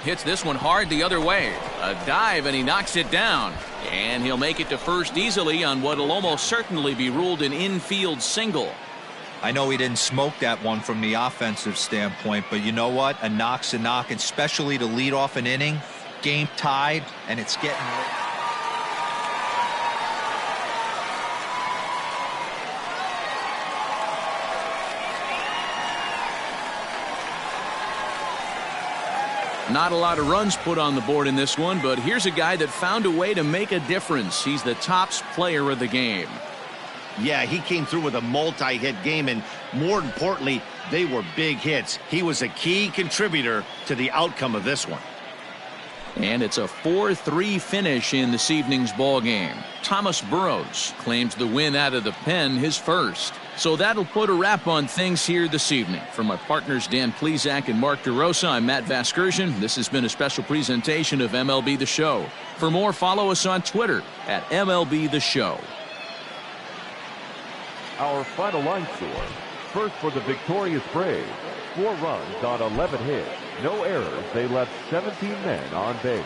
Hits this one hard the other way. A dive, and he knocks it down. And he'll make it to first easily on what will almost certainly be ruled an infield single. I know he didn't smoke that one from the offensive standpoint, but you know what? A knock's a knock, especially to lead off an inning. Game tied, and it's getting late. Not a lot of runs put on the board in this one, but here's a guy that found a way to make a difference. He's the tops player of the game. Yeah, he came through with a multi-hit game, and more importantly, they were big hits. He was a key contributor to the outcome of this one. And it's a 4-3 finish in this evening's ball game. Thomas Burrows claims the win out of the pen, his first. So that'll put a wrap on things here this evening. For my partners Dan Plesac and Mark DeRosa, I'm Matt Vasgersian. This has been a special presentation of MLB The Show. For more, follow us on Twitter at MLB The Show. Our final line score. First for the victorious Braves. 4 runs on 11 hits. No errors. They left 17 men on base.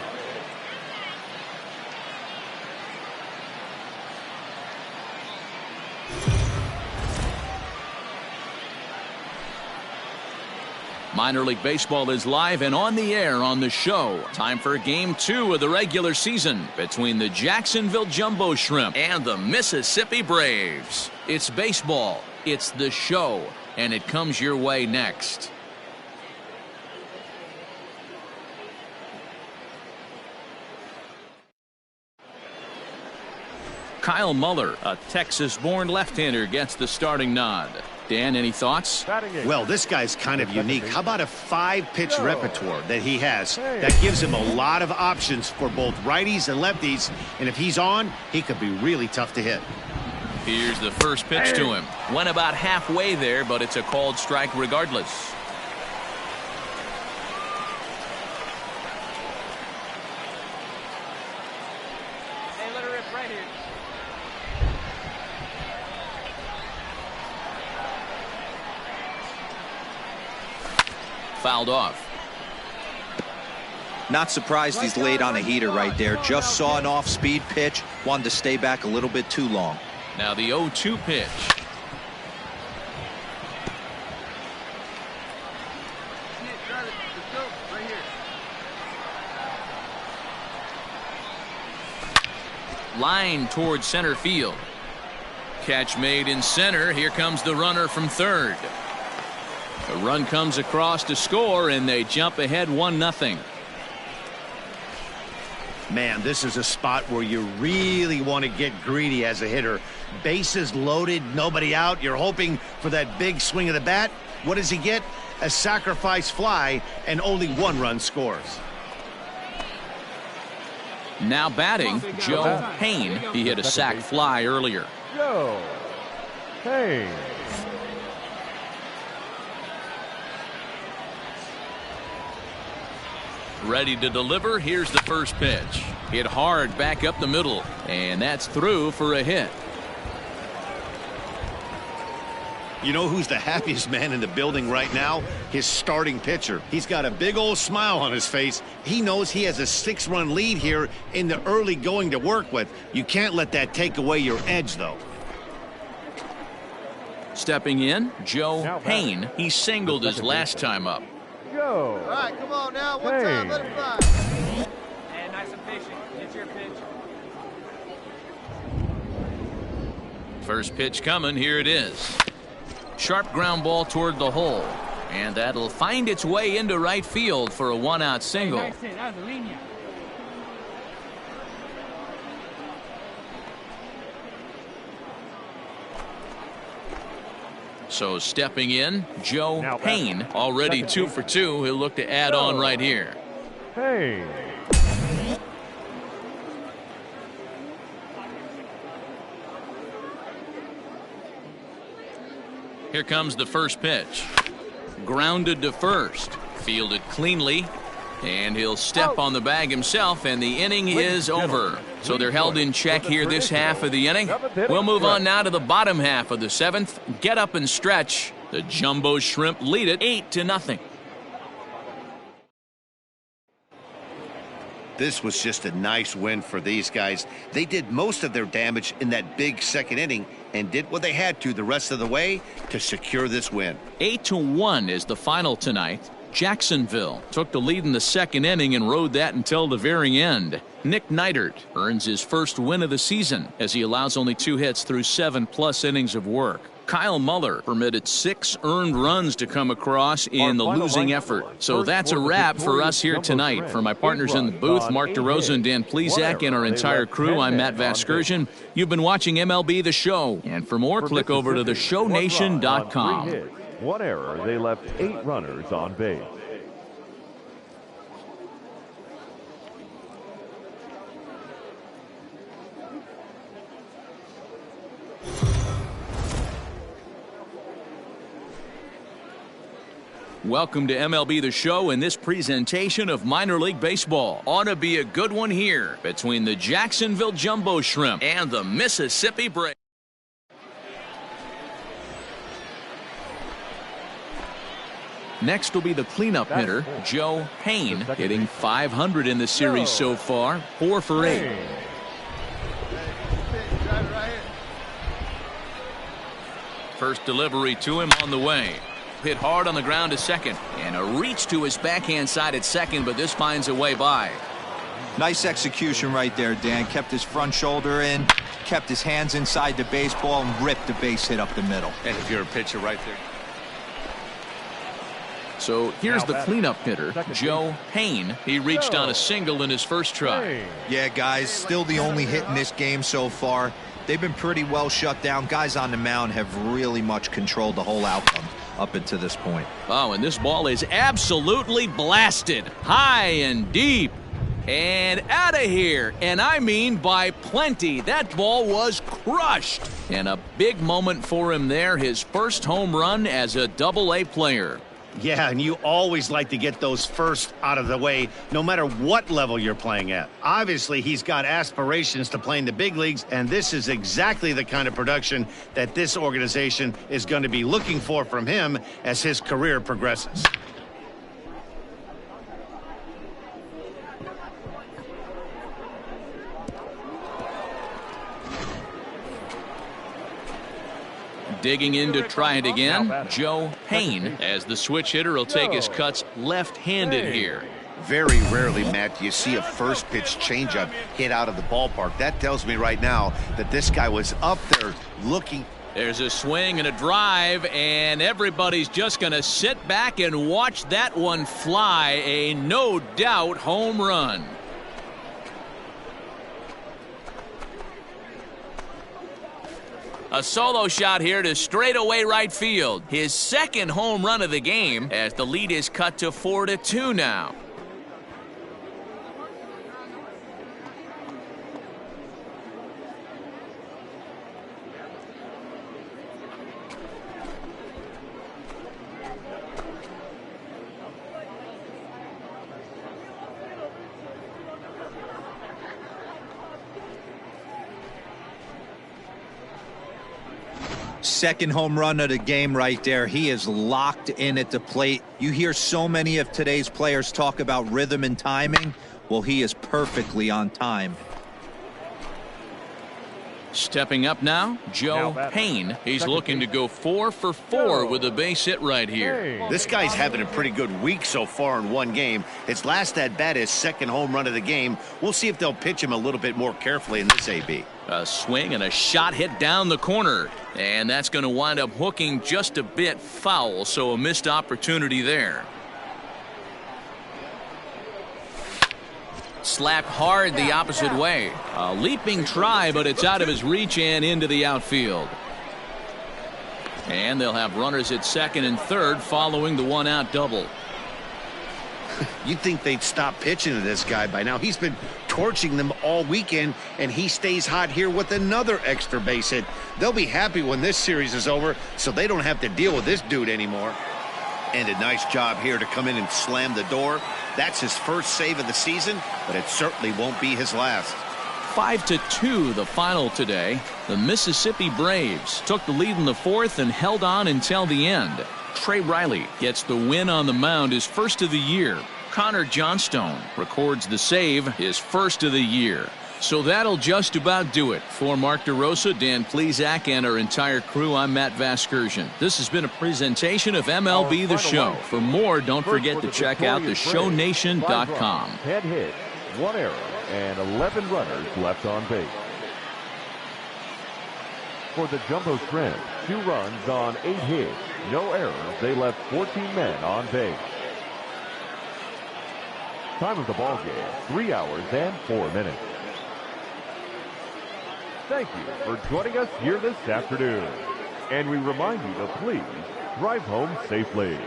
Minor League Baseball is live and on the air on the show. Time for Game 2 of the regular season between the Jacksonville Jumbo Shrimp and the Mississippi Braves. It's baseball, it's the show, and it comes your way next. Kyle Muller, a Texas-born left-hander, gets the starting nod. Dan, any thoughts? Well, this guy's kind of unique. How about a 5-pitch repertoire that he has? That gives him a lot of options for both righties and lefties. And if he's on, he could be really tough to hit. Here's the first pitch to him. Went about halfway there, but it's a called strike regardless. Hey, let her rip right here. Fouled off. Not surprised he's laid on a heater right there. Just saw an off-speed pitch. Wanted to stay back a little bit too long. Now the 0-2 pitch. Line towards center field. Catch made in center. Here comes the runner from third. A run comes across to score, and they jump ahead 1-0. Man, this is a spot where you really want to get greedy as a hitter. Bases loaded, nobody out. You're hoping for that big swing of the bat. What does he get? A sacrifice fly, and only 1 run scores. Now batting, Joe Payne. He hit a sac fly earlier. Joe Payne. Ready to deliver. Here's the first pitch. Hit hard back up the middle, and that's through for a hit. You know who's the happiest man in the building right now? His starting pitcher. He's got a big old smile on his face. He knows he has a 6-run lead here in the early going to work with. You can't let that take away your edge, though. Stepping in, Joe Payne. He singled his last time up. Go. All right, come on now. One time, let it fly. And nice and patient. It's your pitch. First pitch coming. Here it is. Sharp ground ball toward the hole. And that'll find its way into right field for a 1-out single. Nice hit. That was a lenient. So stepping in, Joe Payne, already 2 for 2. He'll look to add on right here. Payne. Here comes the first pitch. Grounded to first. Fielded cleanly. And he'll step on the bag himself, and the inning is over. So they're held in check here this half of the inning. We'll move on now to the bottom half of the 7th. Get up and stretch. The Jumbo Shrimp lead it 8-0. This was just a nice win for these guys. They did most of their damage in that big second inning and did what they had to the rest of the way to secure this win. 8-1 is the final tonight. Jacksonville took the lead in the second inning and rode that until the very end. Nick Neidert earns his first win of the season as he allows only 2 hits through 7+ innings of work. Kyle Muller permitted 6 earned runs to come across in the losing effort. So that's a wrap for us here tonight. For my partners in the booth, Mark DeRosa and Dan Plesac, and our entire crew, I'm Matt Vasgersian. You've been watching MLB The Show. And for more, click over to theshownation.com. 1 error. They left 8 runners on base. Welcome to MLB The Show and this presentation of minor league baseball. Ought to be a good one here between the Jacksonville Jumbo Shrimp and the Mississippi Braves. Next will be the cleanup hitter, Joe Payne, hitting .500 in the series so far, 4 for 8. First delivery to him on the way. Hit hard on the ground to second, and a reach to his backhand side at second, but this finds a way by. Nice execution right there, Dan. Kept his front shoulder in, kept his hands inside the baseball, and ripped the base hit up the middle. And if you're a pitcher right there. So here's the cleanup hitter, Joe Payne. He reached on a single in his first try. Yeah, guys, still the only hit in this game so far. They've been pretty well shut down. Guys on the mound have really much controlled the whole outcome up until this point. Oh, and this ball is absolutely blasted. High and deep. And out of here. And I mean by plenty. That ball was crushed. And a big moment for him there. His first home run as a Double-A player. Yeah, and you always like to get those first out of the way, no matter what level you're playing at. Obviously, he's got aspirations to play in the big leagues, and this is exactly the kind of production that this organization is going to be looking for from him as his career progresses. Digging in to try it again, Joe Payne, as the switch hitter will take his cuts left-handed here. Very rarely, Matt, do you see a first pitch changeup hit out of the ballpark. That tells me right now that this guy was up there looking. There's a swing and a drive, and everybody's just going to sit back and watch that one fly. A no-doubt home run. A solo shot here to straightaway right field. His second home run of the game as the lead is cut to 4-2 now. Second home run of the game right there. He is locked in at the plate. You hear so many of today's players talk about rhythm and timing. Well, he is perfectly on time. Stepping up now, Joe Payne. He's looking to go 4 for 4 with a base hit right here. This guy's having a pretty good week so far in one game. His last at bat is second home run of the game. We'll see if they'll pitch him a little bit more carefully in this AB. A swing and a shot hit down the corner. And that's going to wind up hooking just a bit foul, so a missed opportunity there. Slapped hard the opposite way. A leaping try, but it's out of his reach and into the outfield. And they'll have runners at second and third following the one-out double. You'd think they'd stop pitching to this guy by now. He's been torching them all weekend, and he stays hot here with another extra base hit. They'll be happy when this series is over, so they don't have to deal with this dude anymore. And a nice job here to come in and slam the door. That's his first save of the season, but it certainly won't be his last. 5-2 the final today. The Mississippi Braves took the lead in the fourth and held on until the end. Trey Riley gets the win on the mound, his first of the year. Connor Johnstone records the save, his first of the year. So that'll just about do it. For Mark DeRosa, Dan Plesac, and our entire crew, I'm Matt Vasgersian. This has been a presentation of MLB The Show. For more, don't forget to check out theshownation.com. 10 hits, 1 error, and 11 runners left on base. For the Jumbo Shrimp, 2 runs on 8 hits, no errors. They left 14 men on base. Time of the ball game, 3 hours and 4 minutes. Thank you for joining us here this afternoon. And we remind you to please drive home safely.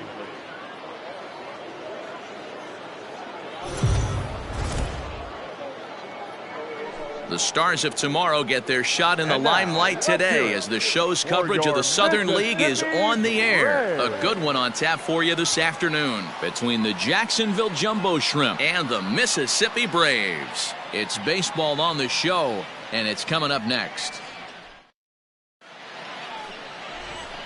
The stars of tomorrow get their shot in the limelight today as the show's coverage of the Southern League is on the air. A good one on tap for you this afternoon between the Jacksonville Jumbo Shrimp and the Mississippi Braves. It's baseball on the show, and it's coming up next.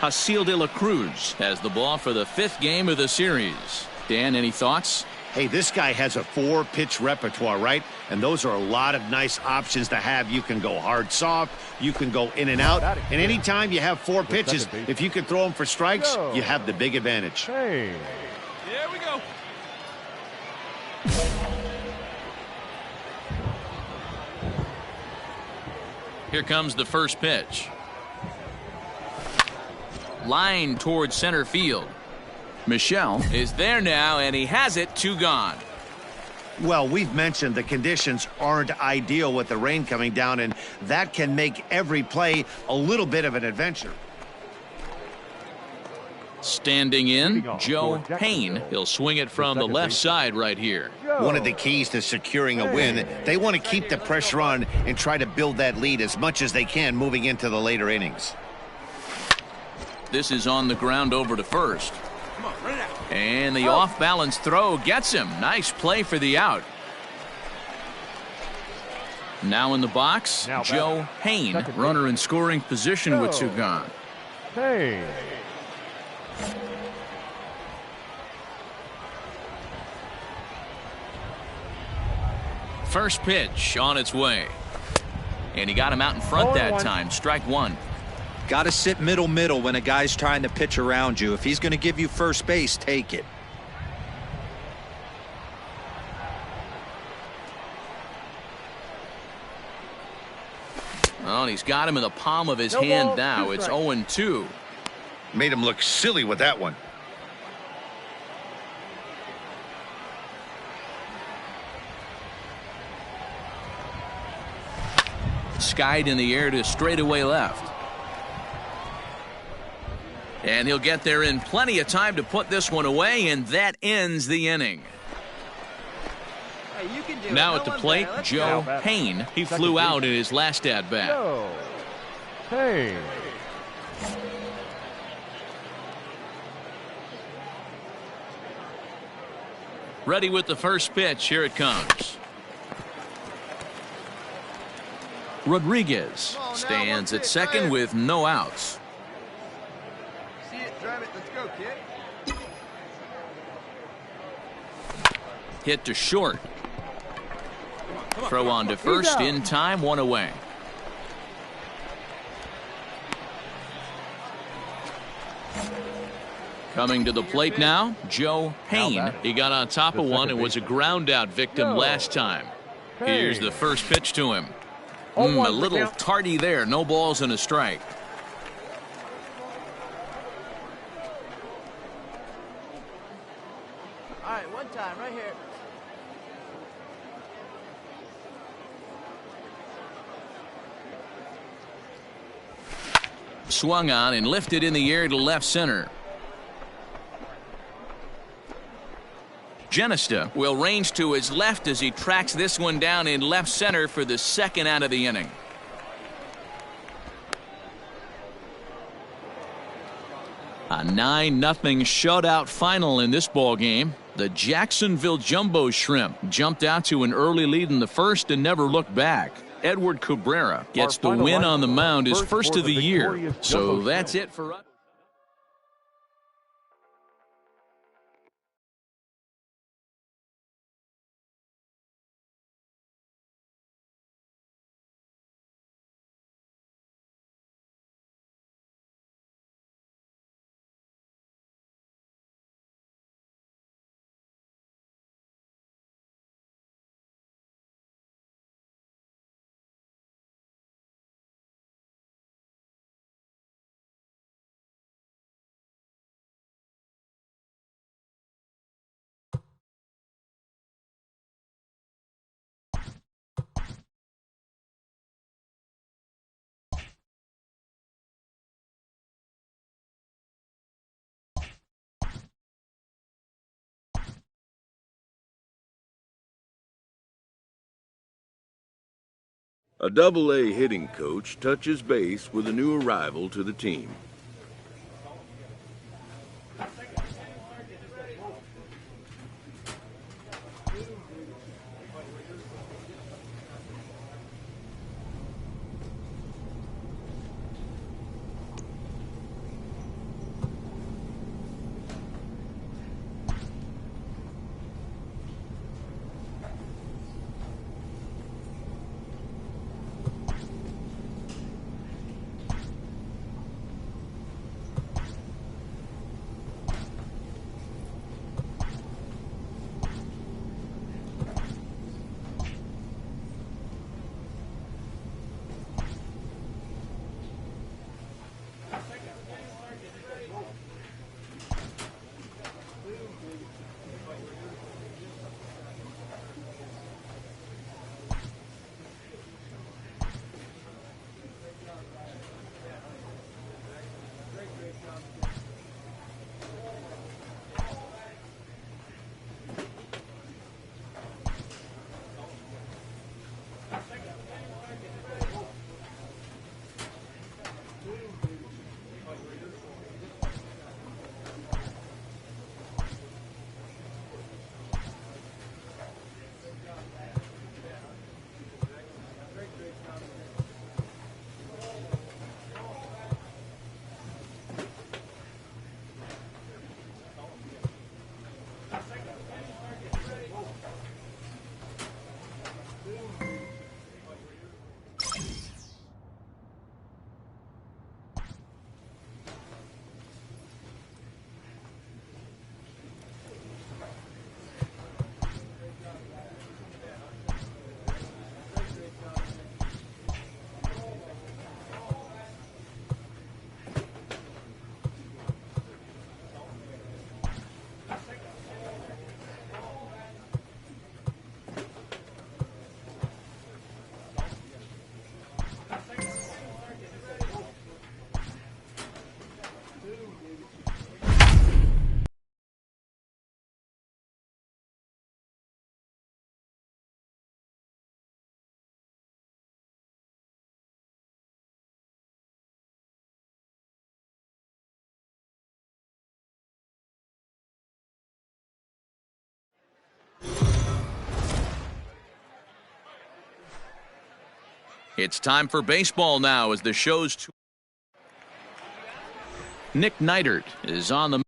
Hasil de la Cruz has the ball for the 5th game of the series. Dan, any thoughts? Hey, this guy has a 4-pitch repertoire, right? And those are a lot of nice options to have. You can go hard, soft. You can go in and out. And anytime you have 4 pitches, if you can throw them for strikes, you have the big advantage. Here we go. Here comes the first pitch. Line towards center field. Michelle is there now, and he has it. 2 gone. Well, we've mentioned the conditions aren't ideal with the rain coming down, and that can make every play a little bit of an adventure. Standing in, Joe Payne. He'll swing it from the left side right here. One of the keys to securing a win, they want to keep the pressure on and try to build that lead as much as they can moving into the later innings. This is on the ground over to first. And the off-balance throw gets him. Nice play for the out. Now in the box, Joe Payne, runner in scoring position with 2 gone. First pitch on its way. And he got him out in front that time. Strike 1. Got to sit middle when a guy's trying to pitch around you. If he's going to give you first base, take it. Well, and he's got him in the palm of his hand now. It's 0-2. Made him look silly with that one. Skied in the air to straightaway left. And he'll get there in plenty of time to put this one away, and that ends the inning. Hey, you can do now it. at the plate, Joe Payne. He flew out in his last at-bat. Ready with the first pitch. Here it comes. Rodriguez stands at second with no outs. See it, drive it, let's go, kid. Hit to short. Throw on to first in time, 1 away. Coming to the plate now, Joe Payne. He got on top of one and was a ground out victim last time. Here's the first pitch to him. A little tardy there. No balls and a strike. All right, one time, right here. Swung on and lifted in the air to left center. Genesta will range to his left as he tracks this one down in left center for the second out of the inning. A 9-0 shutout final in this ball game. The Jacksonville Jumbo Shrimp jumped out to an early lead in the first and never looked back. Edward Cabrera gets the win on the mound, his first of the year. So that's it for us. A Double-A hitting coach touches base with a new arrival to the team. It's time for baseball now as the show's Nick Neidert is on the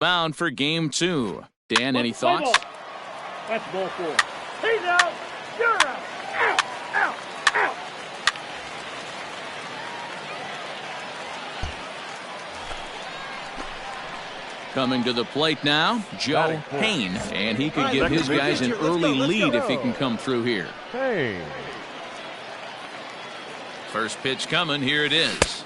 bound for game 2. Dan, any Play thoughts? ball. That's ball 4. He's out. You're out. Out. Out. Out. Coming to the plate now, Joe Payne, and he could give his guys an early lead if he can come through here. Hey. First pitch coming, here it is.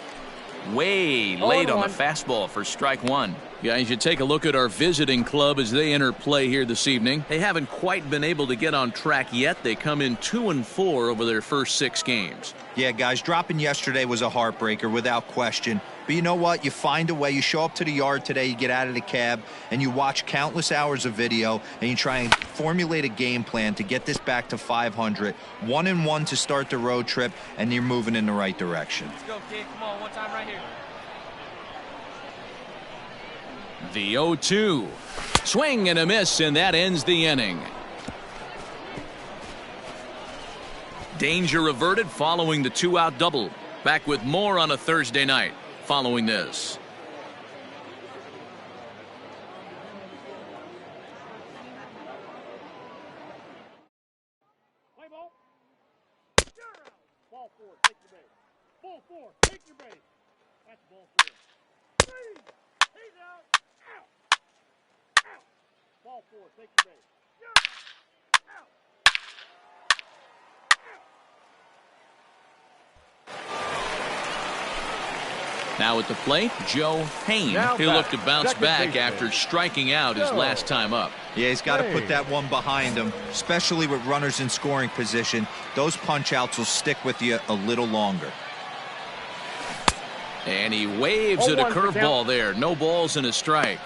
Way late on the fastball for strike 1. Guys, you take a look at our visiting club as they enter play here this evening. They haven't quite been able to get on track yet. They come in 2-4 over their first 6 games. Yeah, guys, dropping yesterday was a heartbreaker without question. But you know what? You find a way. You show up to the yard today, you get out of the cab, and you watch countless hours of video, and you try and formulate a game plan to get this back to 500. 1-1 to start the road trip, and you're moving in the right direction. Let's go, kid. Come on, one time right here. The 0-2. Swing and a miss, and that ends the inning. Danger averted following the 2-out double. Back with more on a Thursday night following this. Play ball. You're out. Ball 4. Take your base. Ball 4. Take your base. That's ball 4. 3. He's out. Out. Out. Ball 4. Take your base. You're out. Out. Now at the plate, Joe Payne. Now He'll look to back. bounce Second back baseman. after striking out his last time up. Yeah, he's got to Hey. put that one behind him, especially with runners in scoring position. Those punch-outs will stick with you a little longer. And he waves at a 0-1 for curveball count. there. No balls and a strike.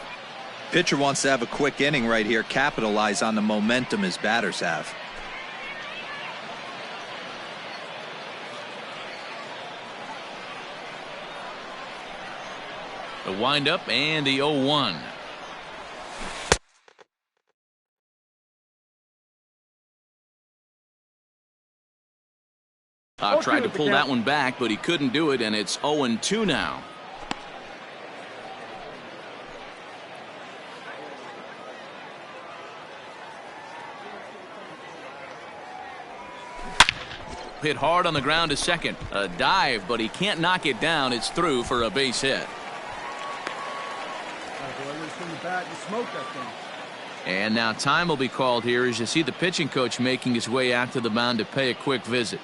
Pitcher wants to have a quick inning right here, capitalize on the momentum his batters have. The windup and the 0-1. Tried to pull that one back, but he couldn't do it, and it's 0-2 now. Hit hard on the ground to second. A dive, but he can't knock it down. It's through for a base hit. And now time will be called here as you see the pitching coach making his way out to the mound to pay a quick visit.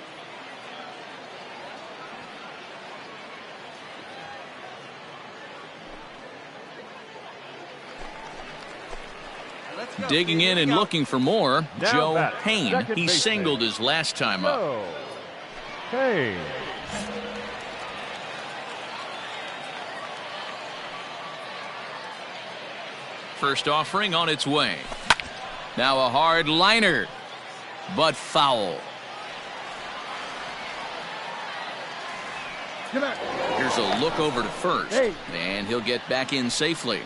Digging in and looking for more, Now Joe batting, Payne. second He baseman. singled his last time up. Joe Payne. First offering on its way. Now a hard liner, but foul. Here's a look over to first, and he'll get back in safely.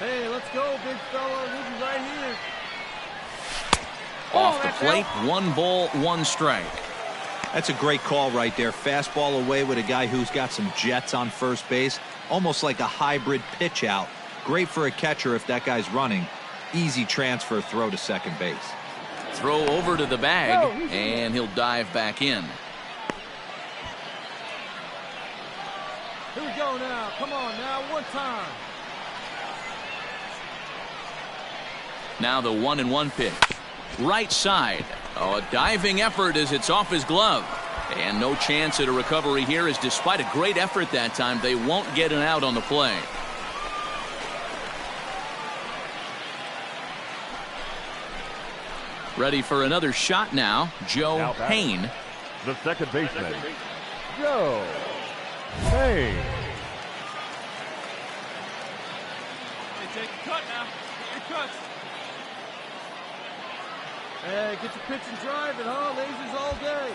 Hey, let's go, big fella. We'll be right here. Off the plate, 1 ball, 1 strike. That's a great call right there. Fastball away with a guy who's got some jets on first base. Almost like a hybrid pitch out. Great for a catcher if that guy's running. Easy transfer throw to second base. Throw over to the bag, and he'll dive back in. Here we go now. Come on now, one time. Now the 1-1 pitch. Right side. Oh, a diving effort as it's off his glove. And no chance at a recovery here, as despite a great effort that time, they won't get an out on the play. Ready for another shot now, Joe Now batting. Payne. The second baseman, Joe Payne. Hey, take a cut now. Get your cuts. Hey, get your pitch and drive it, huh? Lasers all day.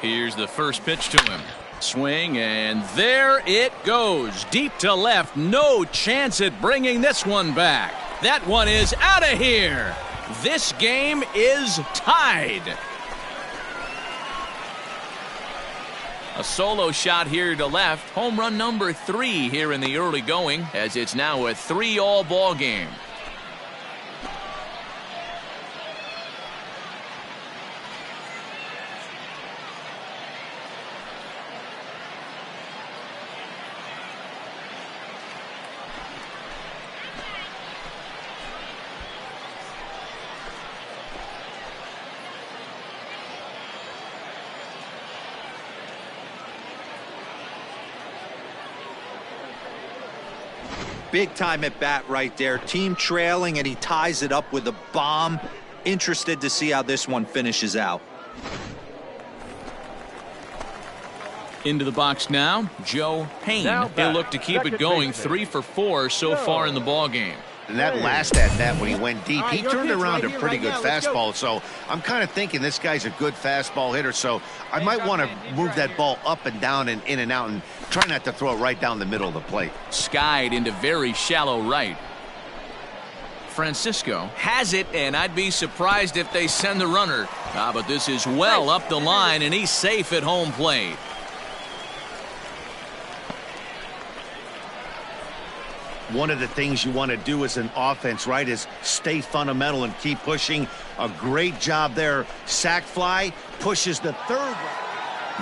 Here's the first pitch to him. Swing, and there it goes. Deep to left. No chance at bringing this one back. That one is out of here. This game is tied. A solo shot here to left. Home run number 3 here in the early going, as it's now a 3-all ball game. Big time at bat right there. Team trailing, and he ties it up with a bomb. Interested to see how this one finishes out. Into the box now, Joe Payne. He'll look to keep it going. 3 for 4 so far in the ball game. And that last at bat when he went deep, he turned around a pretty good fastball. So I'm kind of thinking this guy's a good fastball hitter. So I might want to move that ball up and down and in and out and try not to throw it right down the middle of the plate. Skied into very shallow right. Francisco has it, and I'd be surprised if they send the runner. But this is well up the line, and he's safe at home plate. One of the things you want to do as an offense, right, is stay fundamental and keep pushing. A great job there. Sack fly pushes the third.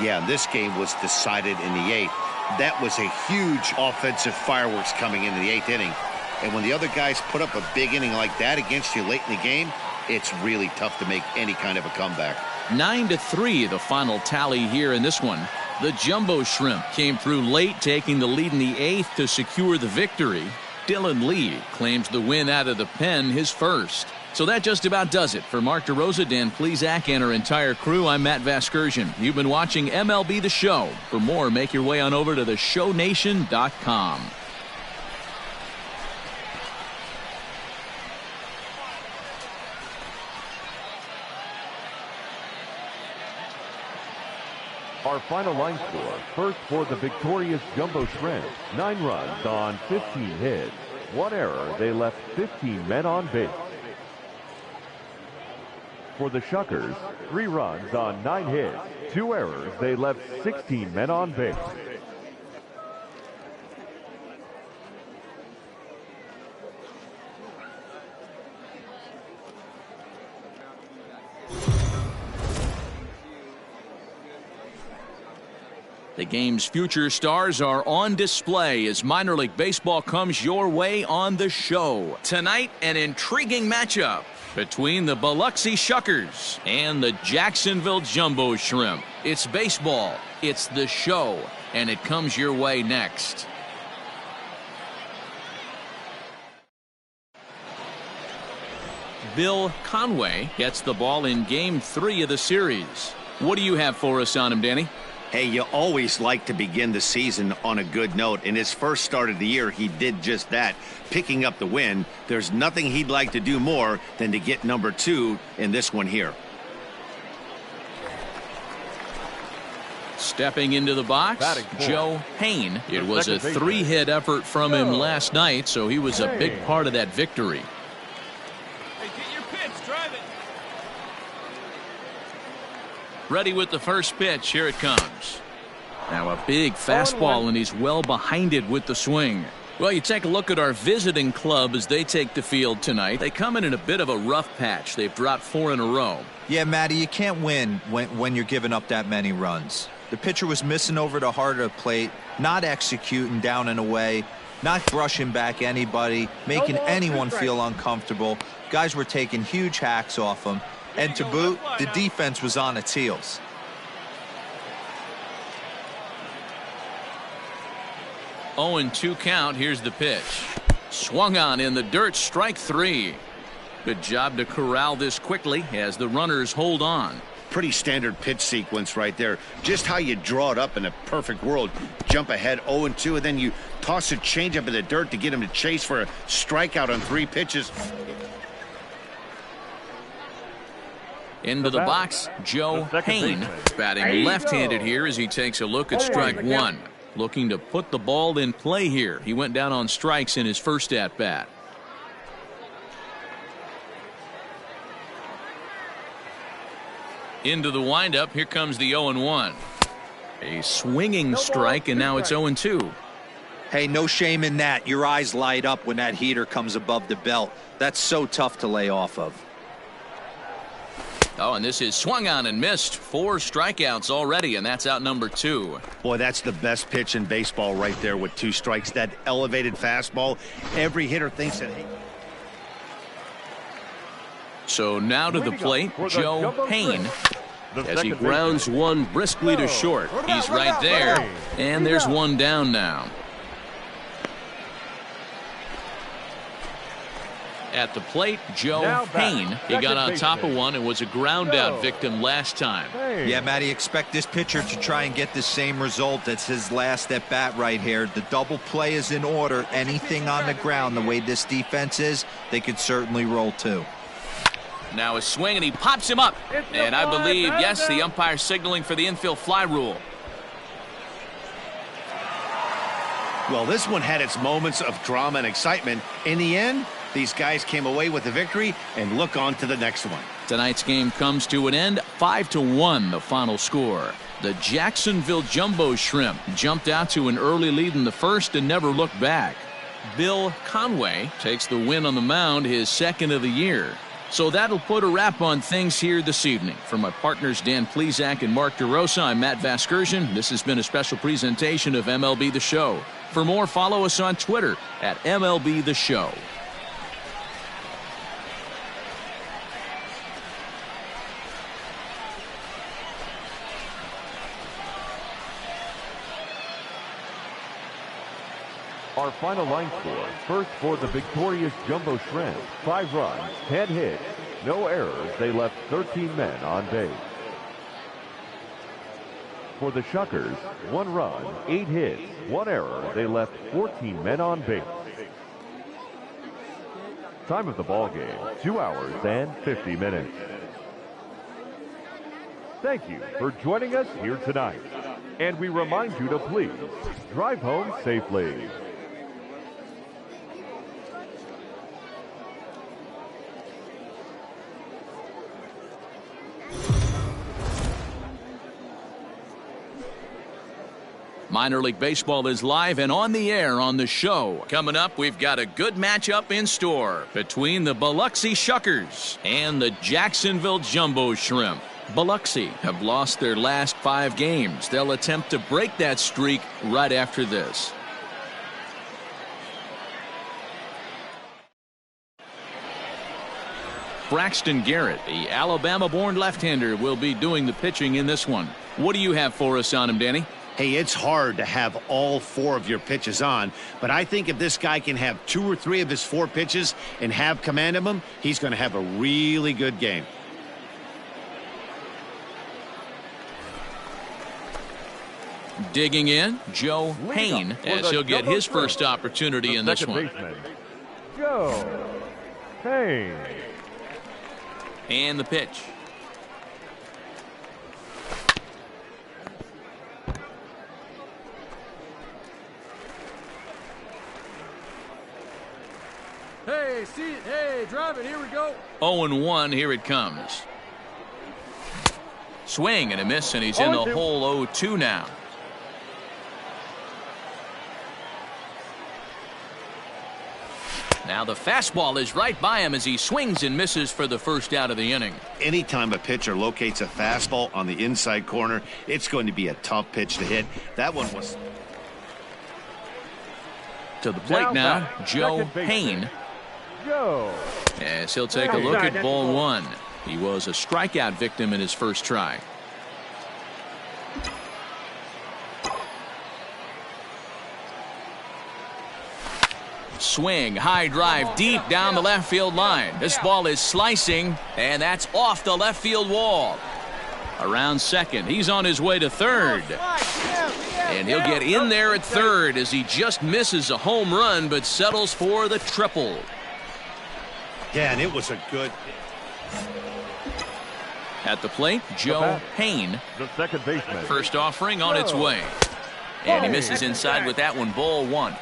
Yeah, this game was decided in the 8th. That was a huge offensive fireworks coming into the 8th inning. And when the other guys put up a big inning like that against you late in the game, it's really tough to make any kind of a comeback. 9-3, the final tally here in this one. The Jumbo Shrimp came through late, taking the lead in the 8th to secure the victory. Dylan Lee claims the win out of the pen, his first. So that just about does it. For Mark DeRosa, Dan Plesac, and our entire crew, I'm Matt Vasgersian. You've been watching MLB The Show. For more, make your way on over to theshownation.com. Our final line score, first for the victorious Jumbo Shrimp, 9 runs on 15 hits. 1 error, they left 15 men on base. For the Shuckers, 3 runs on 9 hits. 2 errors, they left 16 men on base. The game's future stars are on display as minor league baseball comes your way on the show. Tonight, an intriguing matchup between the Biloxi Shuckers and the Jacksonville Jumbo Shrimp. It's baseball, it's the show, and it comes your way next. Bill Conway gets the ball in Game 3 of the series. What do you have for us on him, Danny? Hey, you always like to begin the season on a good note. In his first start of the year, he did just that, picking up the win. There's nothing he'd like to do more than to get number 2 in this one here. Stepping into the box, Joe Payne. It was a 3-hit effort from him last night, so he was a big part of that victory. Hey, get your pitch, drive it. Ready with the first pitch. Here it comes. Now a big fastball, and he's well behind it with the swing. Well, you take a look at our visiting club as they take the field tonight. They come in a bit of a rough patch. They've dropped 4 in a row. Yeah, Matty, you can't win when you're giving up that many runs. The pitcher was missing over the heart of the plate, not executing down and away, not brushing back anybody, making anyone feel uncomfortable. Guys were taking huge hacks off him. And to boot, the defense was on its heels. Oh, 0-2 count. Here's the pitch. Swung on in the dirt, strike 3. Good job to corral this quickly as the runners hold on. Pretty standard pitch sequence right there. Just how you draw it up in a perfect world. Jump ahead 0-2, and then you toss a changeup in the dirt to get him to chase for a strikeout on 3 pitches. Into the box, Joe Payne, batting left-handed here as he takes a look at strike one. Looking to put the ball in play here. He went down on strikes in his first at-bat. Into the windup, here comes the 0-1. A swinging strike, and now it's 0-2. Hey, no shame in that. Your eyes light up when that heater comes above the belt. That's so tough to lay off of. Oh, and this is swung on and missed. 4 strikeouts already, and that's out number 2. Boy, that's the best pitch in baseball right there with 2 strikes. That elevated fastball. Every hitter thinks that. So now to the plate, Joe Payne. As he grounds one briskly to short. He's right there, and there's one down now. At the plate, Joe Payne. He got on top of one and was a ground out victim last time. Yeah, Matty, expect this pitcher to try and get the same result. That's his last at bat right here. The double play is in order. Anything on the ground, the way this defense is, they could certainly roll too. Now a swing, and he pops him up. And I believe, yes, the umpire signaling for the infield fly rule. Well, this one had its moments of drama and excitement. In the end, these guys came away with the victory and look on to the next one. Tonight's game comes to an end, 5-1 the final score. The Jacksonville Jumbo Shrimp jumped out to an early lead in the first and never looked back. Bill Conway takes the win on the mound, his second of the year. So that'll put a wrap on things here this evening. For my partners Dan Plesac and Mark DeRosa, I'm Matt Vasgersian. This has been a special presentation of MLB The Show. For more, follow us on Twitter at MLB The Show. Our final line score, first for the victorious Jumbo Shrimp, 5 runs, 10 hits, no errors. They left 13 men on base. For the Shuckers, 1 run, 8 hits, 1 error. They left 14 men on base. Time of the ball game, 2 hours and 50 minutes. Thank you for joining us here tonight. And we remind you to please drive home safely. Minor League Baseball is live and on the air on the show. Coming up, we've got a good matchup in store between the Biloxi Shuckers and the Jacksonville Jumbo Shrimp. Biloxi have lost their last 5 games. They'll attempt to break that streak right after this. Braxton Garrett, the Alabama-born left-hander, will be doing the pitching in this one. What do you have for us on him, Danny? Hey, it's hard to have all 4 of your pitches on, but I think if this guy can have 2 or 3 of his 4 pitches and have command of them, he's going to have a really good game. Digging in, Joe Payne, as he'll get his first opportunity in this one. Joe Payne. And the pitch. Hey, see it. Hey, drive it. Here we go. 0-1. Here it comes. Swing and a miss, and he's in the hole 0-2 now. Now the fastball is right by him as he swings and misses for the first out of the inning. Anytime a pitcher locates a fastball on the inside corner, it's going to be a tough pitch to hit. That one was. To the plate now, Joe Payne. As he'll take a look at ball 1. He was a strikeout victim in his first try. Swing, high drive, deep down the left field line. This ball is slicing, and that's off the left field wall. Around second, he's on his way to third. And he'll get in there at third as he just misses a home run but settles for the triple. Yeah, and it was a good. At the plate, Joe Hain. The second baseman. First offering on its way. And he misses inside with that one, ball one.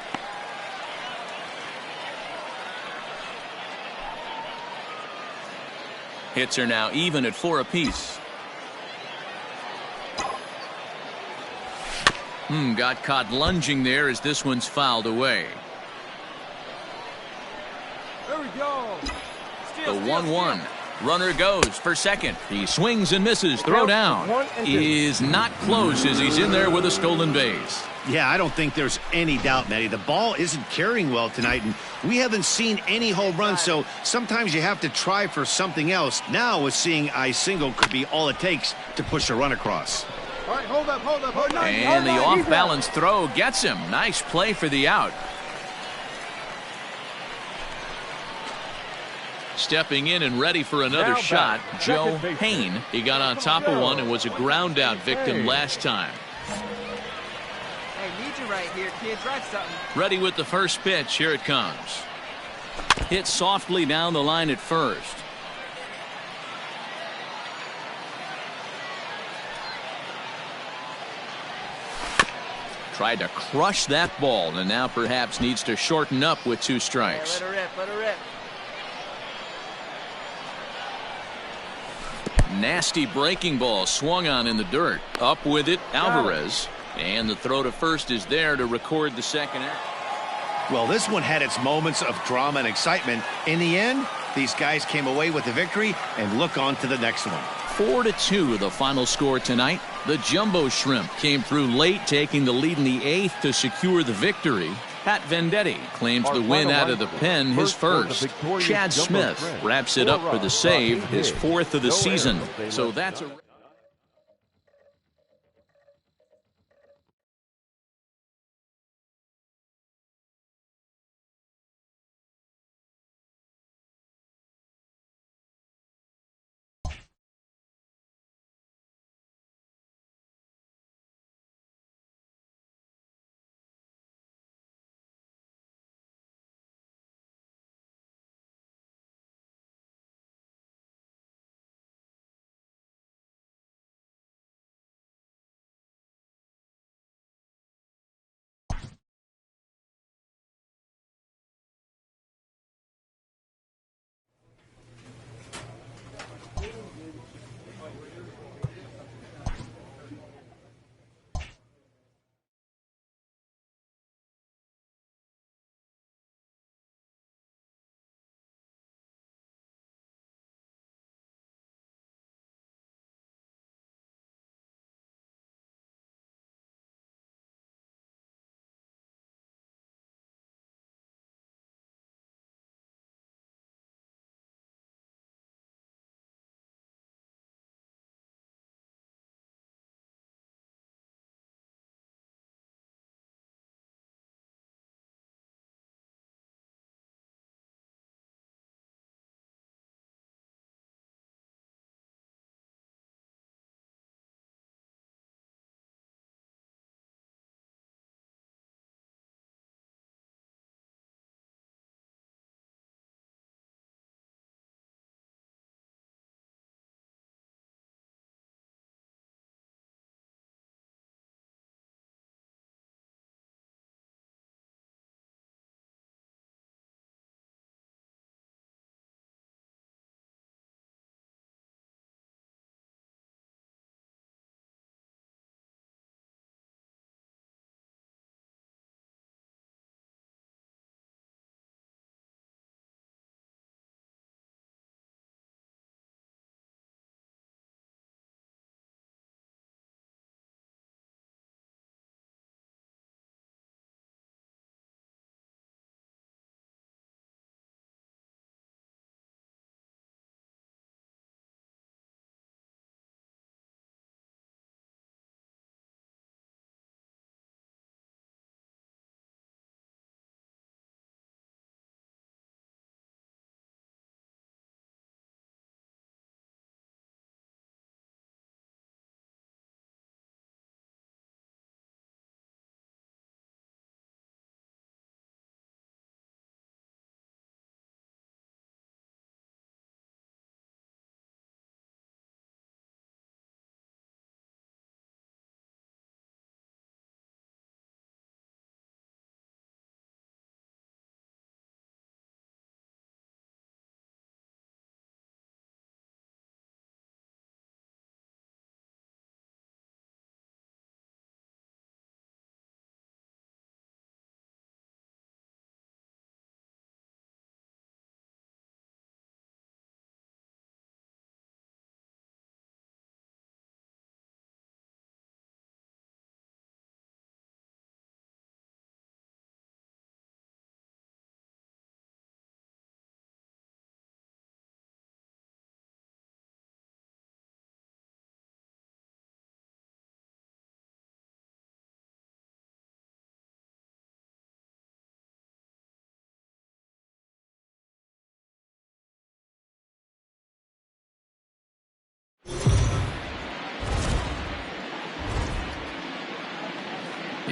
Hits are now even at 4 apiece. Got caught lunging there as this one's fouled away. There we go. The 1-1. Runner goes for second. He swings and misses. Throw down is not close as he's in there with a stolen base. Yeah, I don't think there's any doubt, Matty. The ball isn't carrying well tonight, and we haven't seen any home runs, so sometimes you have to try for something else. Now, with seeing I single could be all it takes to push a run across. All right, hold up, hold up, hold up. And the off-balance throw gets him. Nice play for the out. Stepping in and ready for another shot, Joe Hain. He got on top of one and was a ground out victim last time. Hey, need you right here, kid. Drive something. Ready with the first pitch. Here it comes. Hit softly down the line at first. Tried to crush that ball and now perhaps needs to shorten up with 2 strikes. Yeah, let her rip, let her rip. Nasty breaking ball swung on in the dirt. Up with it, Alvarez. And the throw to first is there to record the second out. Well, this one had its moments of drama and excitement. In the end, these guys came away with the victory and look on to the next one. 4-2 the final score tonight. The Jumbo Shrimp came through late, taking the lead in the 8th to secure the victory. Pat Venditti claims the win out of the pen, his first. Chad Smith wraps it up for the save, his 4th of the season. So that's a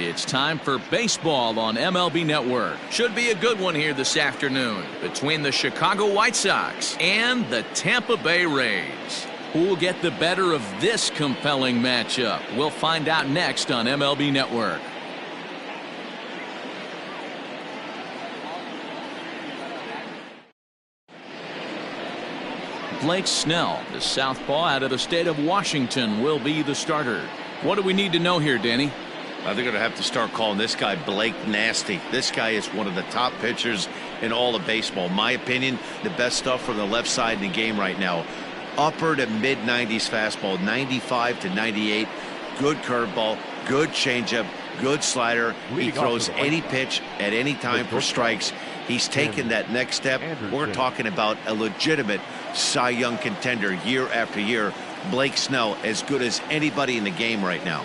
It's time for baseball on MLB Network. Should be a good one here this afternoon between the Chicago White Sox and the Tampa Bay Rays. Who will get the better of this compelling matchup? We'll find out next on MLB Network. Blake Snell, the southpaw out of the state of Washington, will be the starter. What do we need to know here, Danny? They're going to have to start calling this guy Blake Nasty. This guy is one of the top pitchers in all of baseball. In my opinion, the best stuff from the left side in the game right now. Upper to mid-90s fastball, 95 to 98. Good curveball, good changeup, good slider. He throws any pitch at any time for strikes. He's taken that next step. We're talking about a legitimate Cy Young contender year after year. Blake Snell, as good as anybody in the game right now.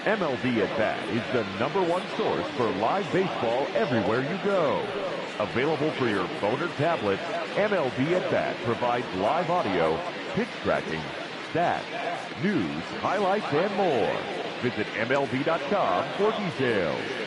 MLB At Bat is the #1 source for live baseball everywhere you go. Available for your phone or tablet, MLB At Bat provides live audio, pitch tracking, stats, news, highlights, and more. Visit MLB.com for details.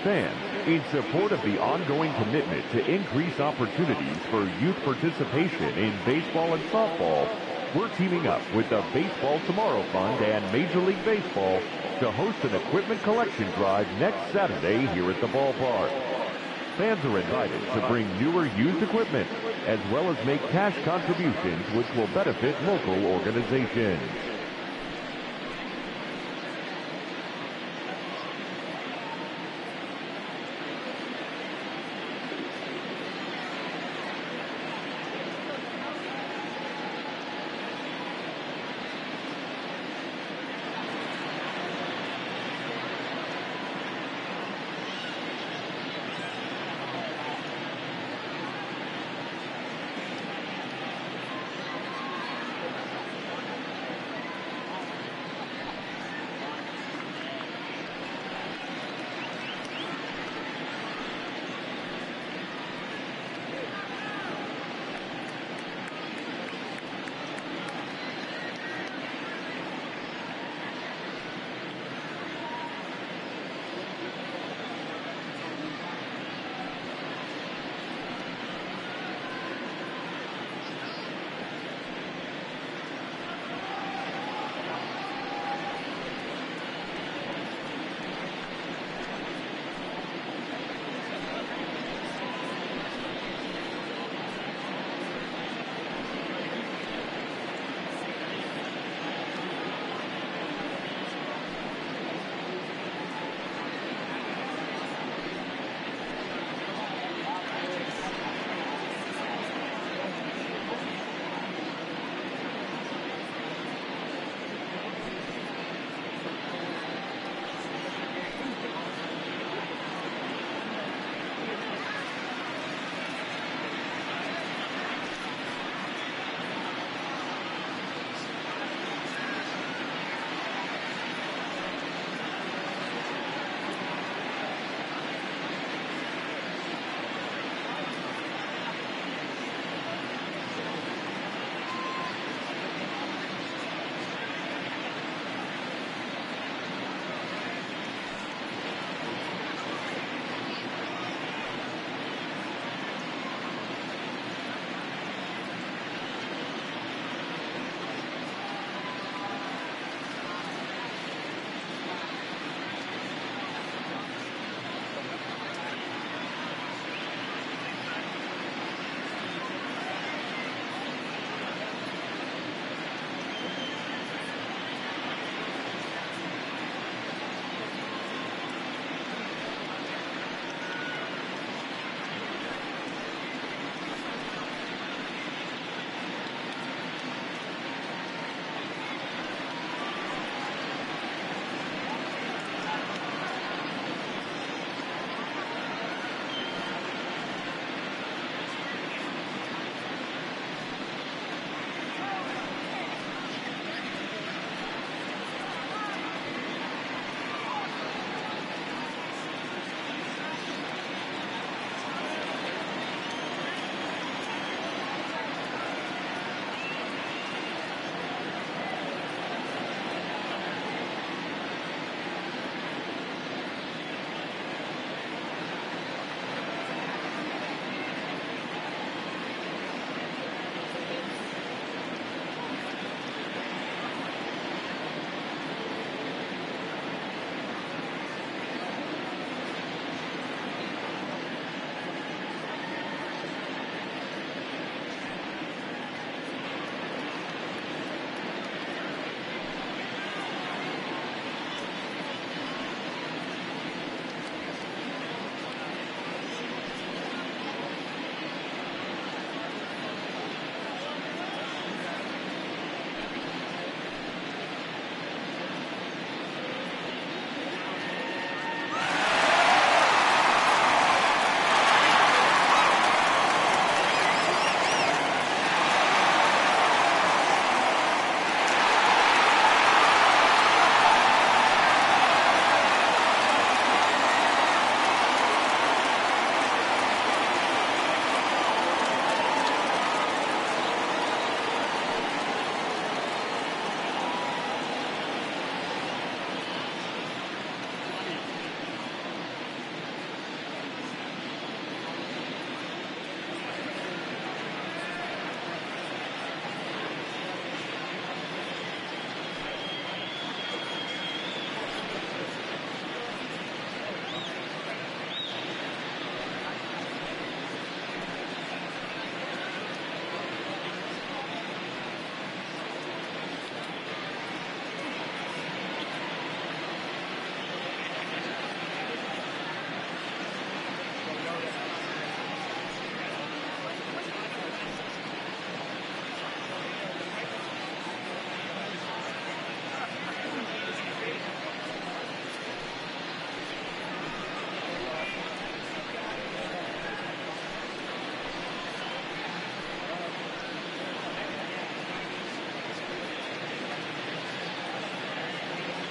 Fans, in support of the ongoing commitment to increase opportunities for youth participation in baseball and softball, we're teaming up with the Baseball Tomorrow Fund and Major League Baseball to host an equipment collection drive next Saturday here at the ballpark. Fans are invited to bring newer used equipment, as well as make cash contributions which will benefit local organizations.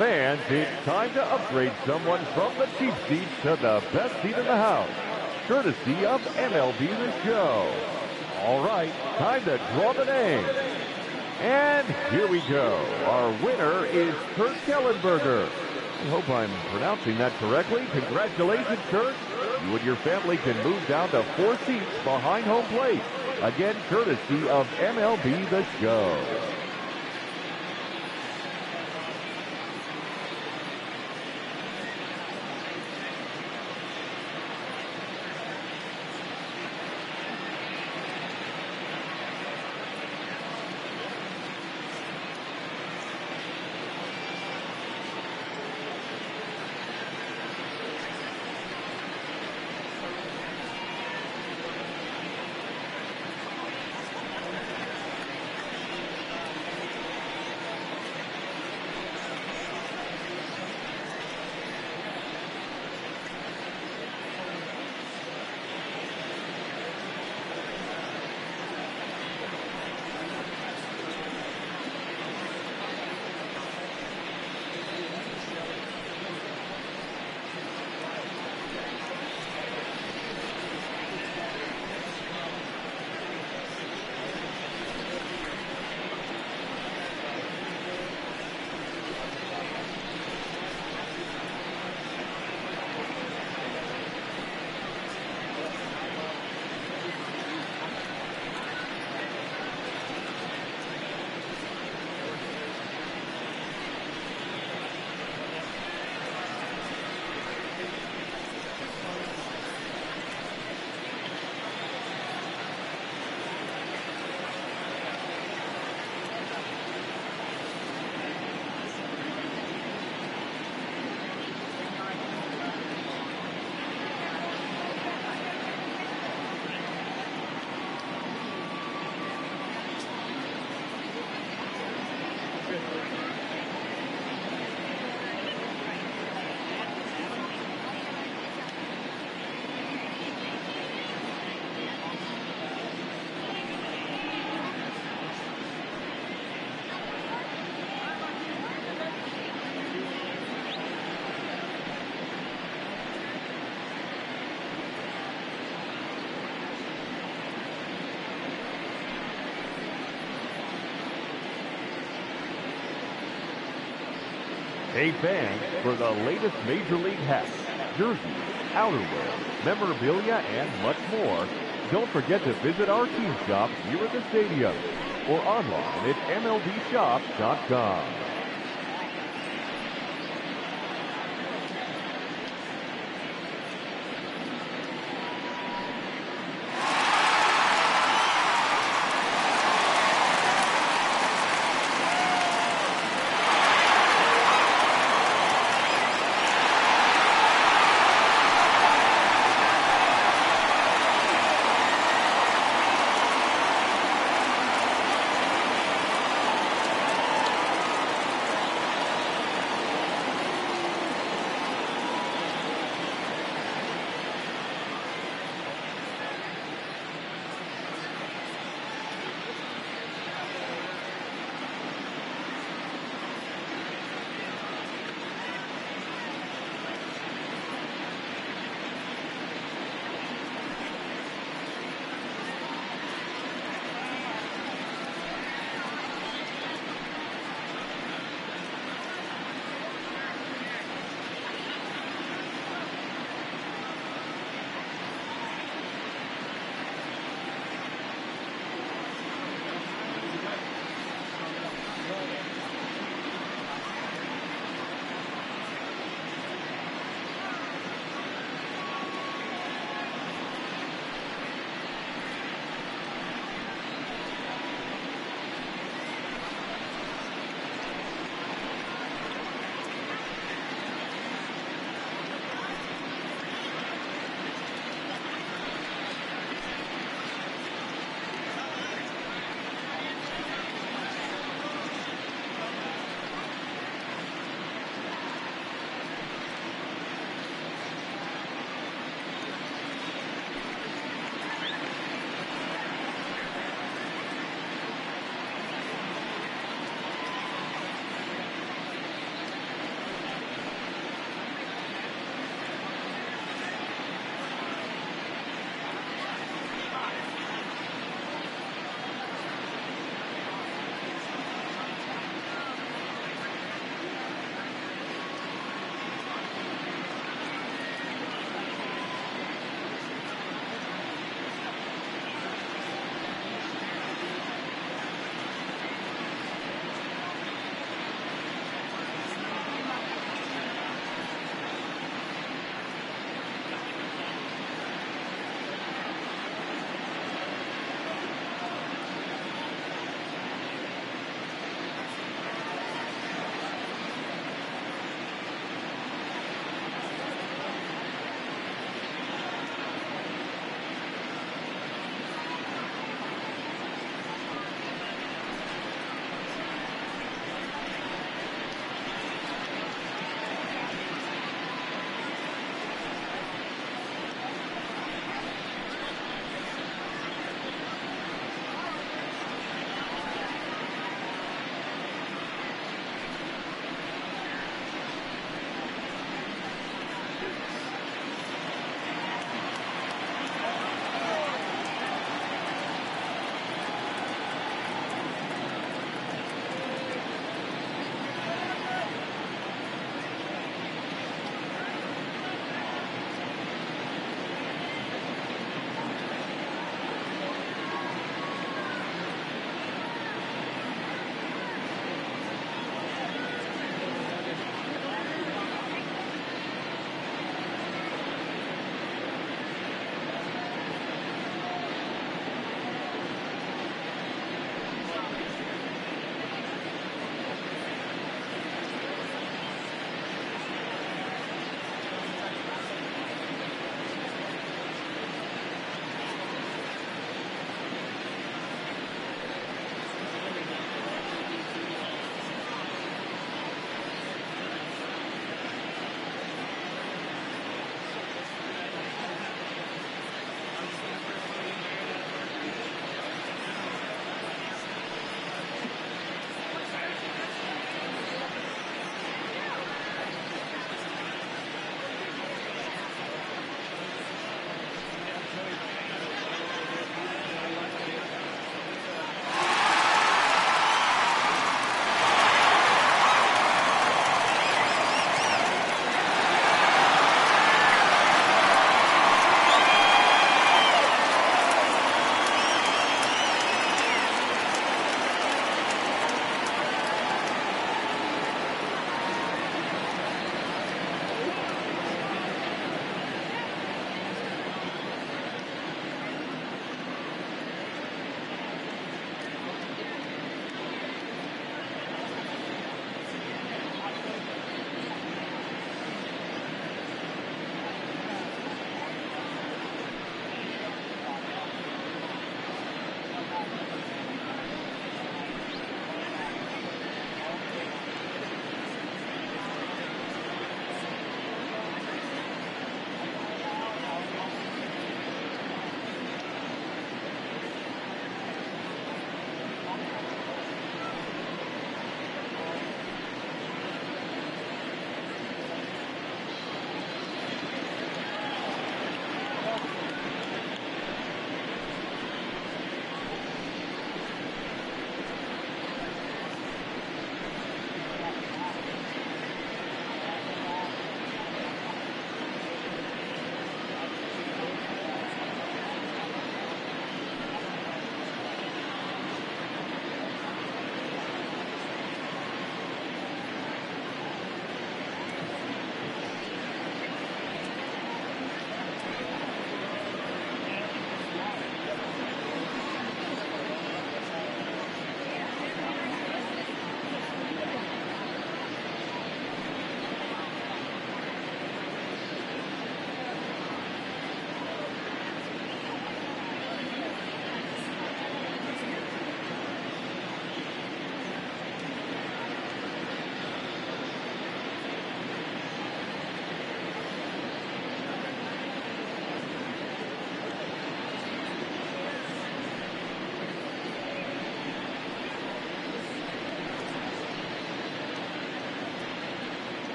fans, it's time to upgrade someone from the cheap seats to the best seat in the house, courtesy of MLB The Show. All right, time to draw the name. And here we go. Our winner is Kurt Kellenberger. I hope I'm pronouncing that correctly. Congratulations, Kurt. You and your family can move down to 4 seats behind home plate. Again, courtesy of MLB The Show. Hey fans, for the latest Major League hats, jerseys, outerwear, memorabilia, and much more, don't forget to visit our team shop here at the stadium or online at MLBshop.com.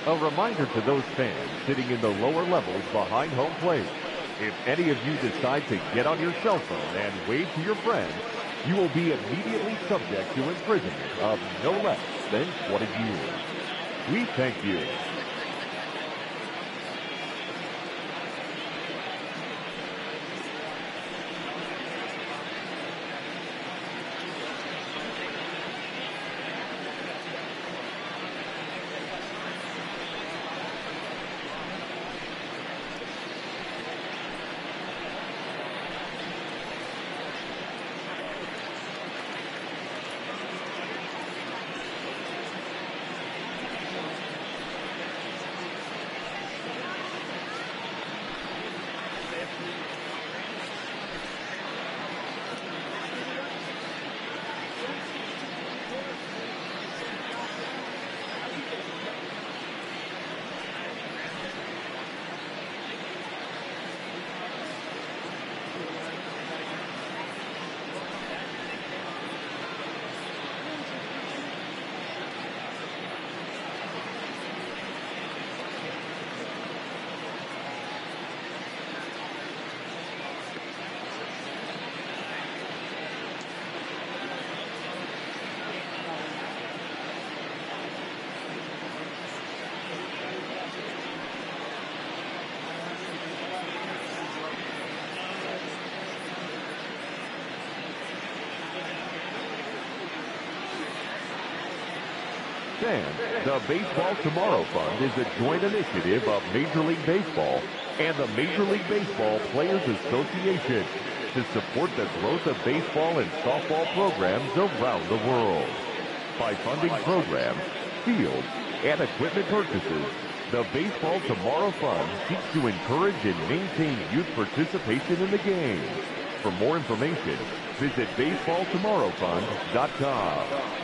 A reminder to those fans sitting in the lower levels behind home plate. If any of you decide to get on your cell phone and wave to your friends, you will be immediately subject to imprisonment of no less than 20 years. We thank you. And the Baseball Tomorrow Fund is a joint initiative of Major League Baseball and the Major League Baseball Players Association to support the growth of baseball and softball programs around the world. By funding programs, fields, and equipment purchases, the Baseball Tomorrow Fund seeks to encourage and maintain youth participation in the game. For more information, visit baseballtomorrowfund.com.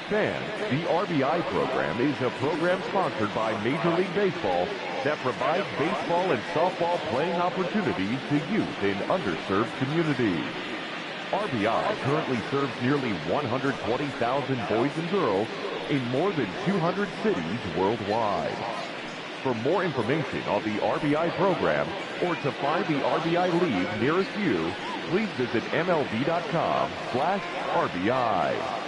Fans, the RBI program is a program sponsored by Major League Baseball that provides baseball and softball playing opportunities to youth in underserved communities. RBI currently serves nearly 120,000 boys and girls in more than 200 cities worldwide. For more information on the RBI program or to find the RBI league nearest you, please visit MLB.com/RBI.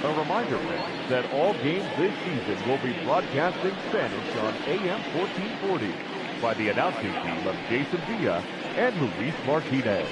A reminder, fans, that all games this season will be broadcast in Spanish on AM 1440 by the announcing team of Jason Villa and Luis Martinez.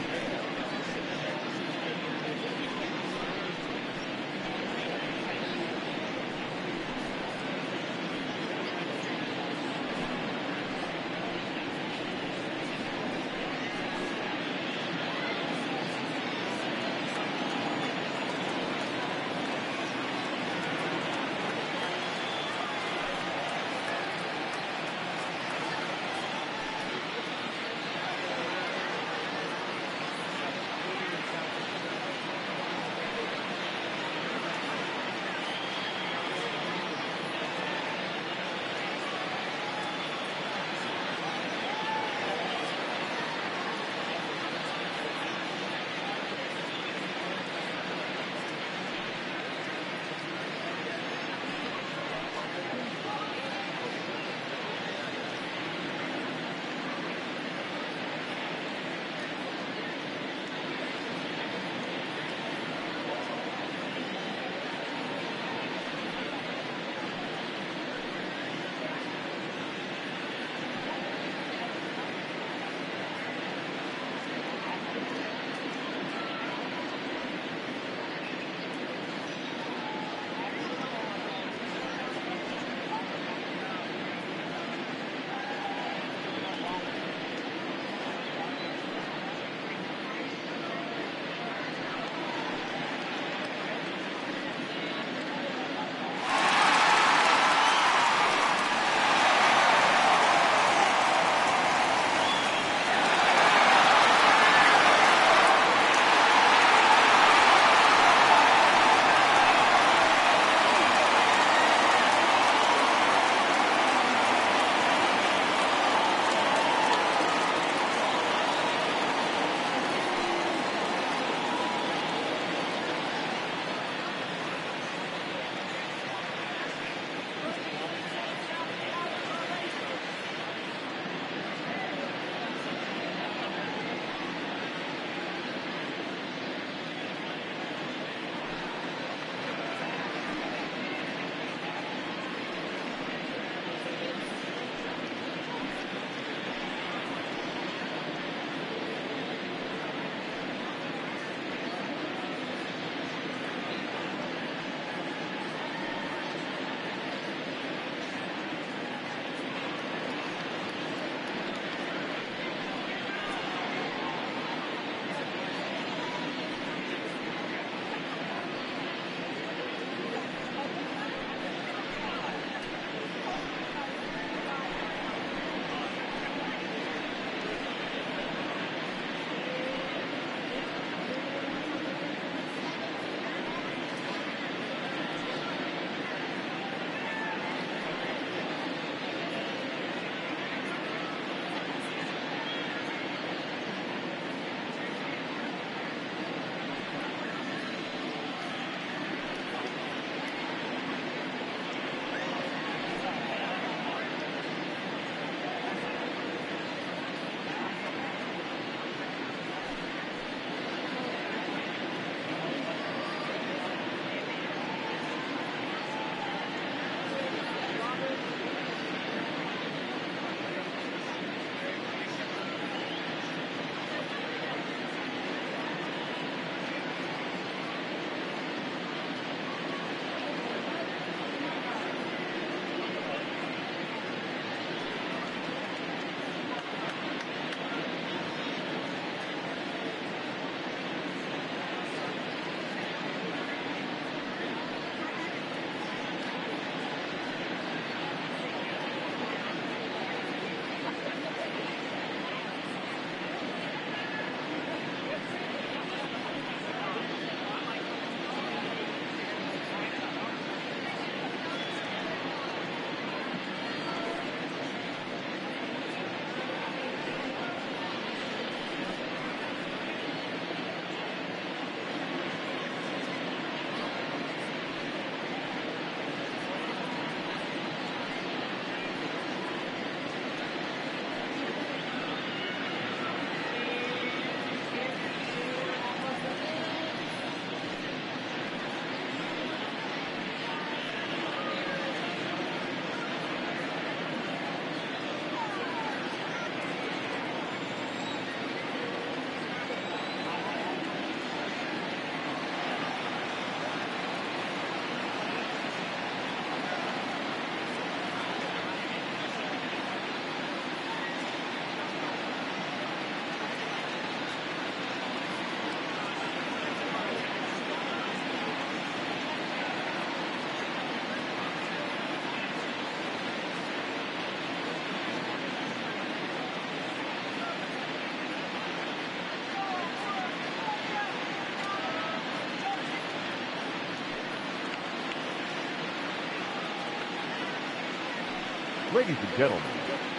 Ladies and gentlemen,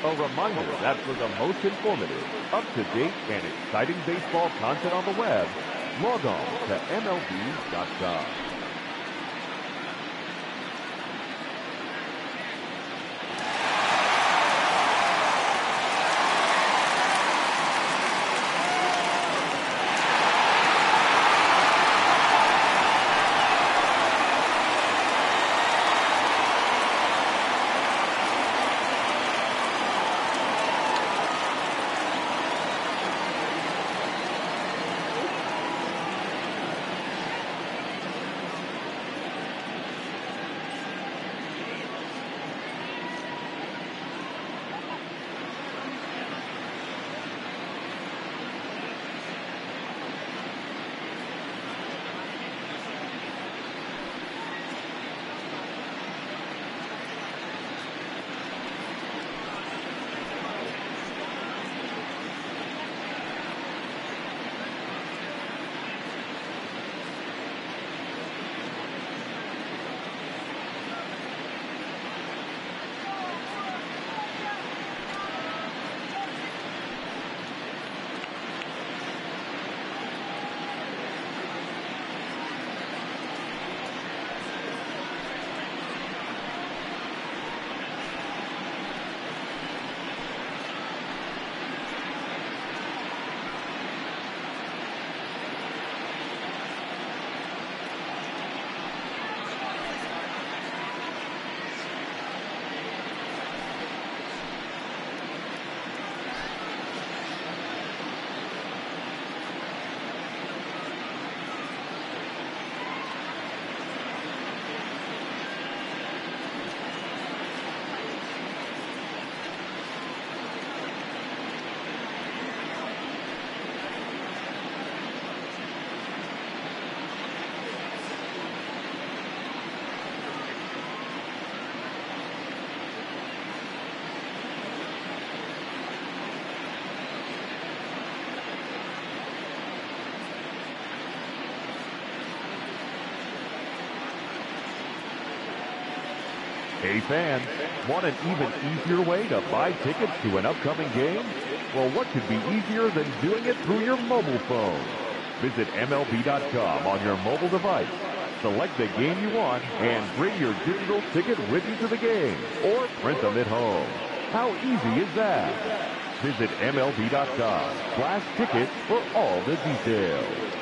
a reminder that for the most informative, up-to-date, and exciting baseball content on the web, log on to MLB.com. Hey fans, want an even easier way to buy tickets to an upcoming game? Well, what could be easier than doing it through your mobile phone? Visit MLB.com on your mobile device. Select the game you want and bring your digital ticket with you to the game or print them at home. How easy is that? Visit MLB.com/tickets for all the details.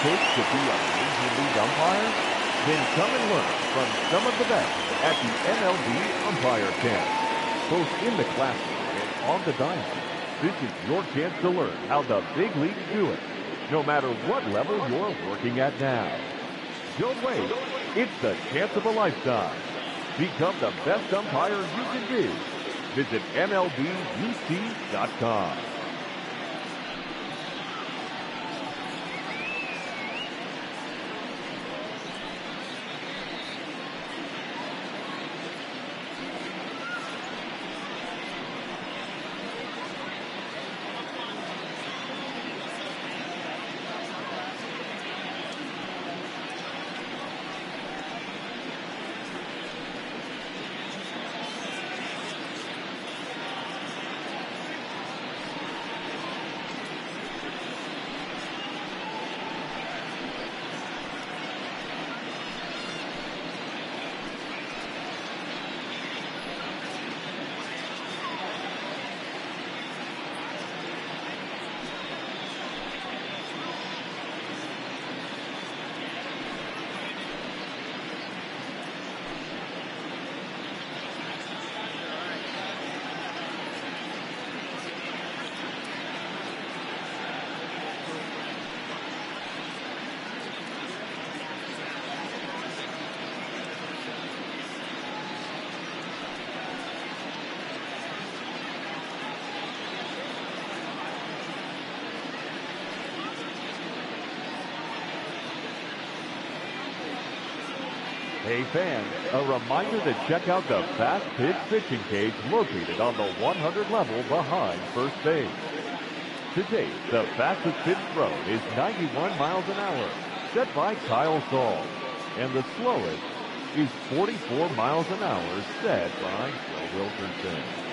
takes to be a Major League umpire? Then come and learn from some of the best at the MLB Umpire Camp. Both in the classroom and on the diamond, this is your chance to learn how the big leagues do it, no matter what level you're working at now. Don't wait. It's the chance of a lifetime. Become the best umpire you can be. Visit MLBUC.com. Hey fans, a reminder to check out the fast pitch pitching cage located on the 100 level behind first base. To date, the fastest pitch thrown is 91 miles an hour, set by Kyle Saul, and the slowest is 44 miles an hour, set by Joe Wilkerson.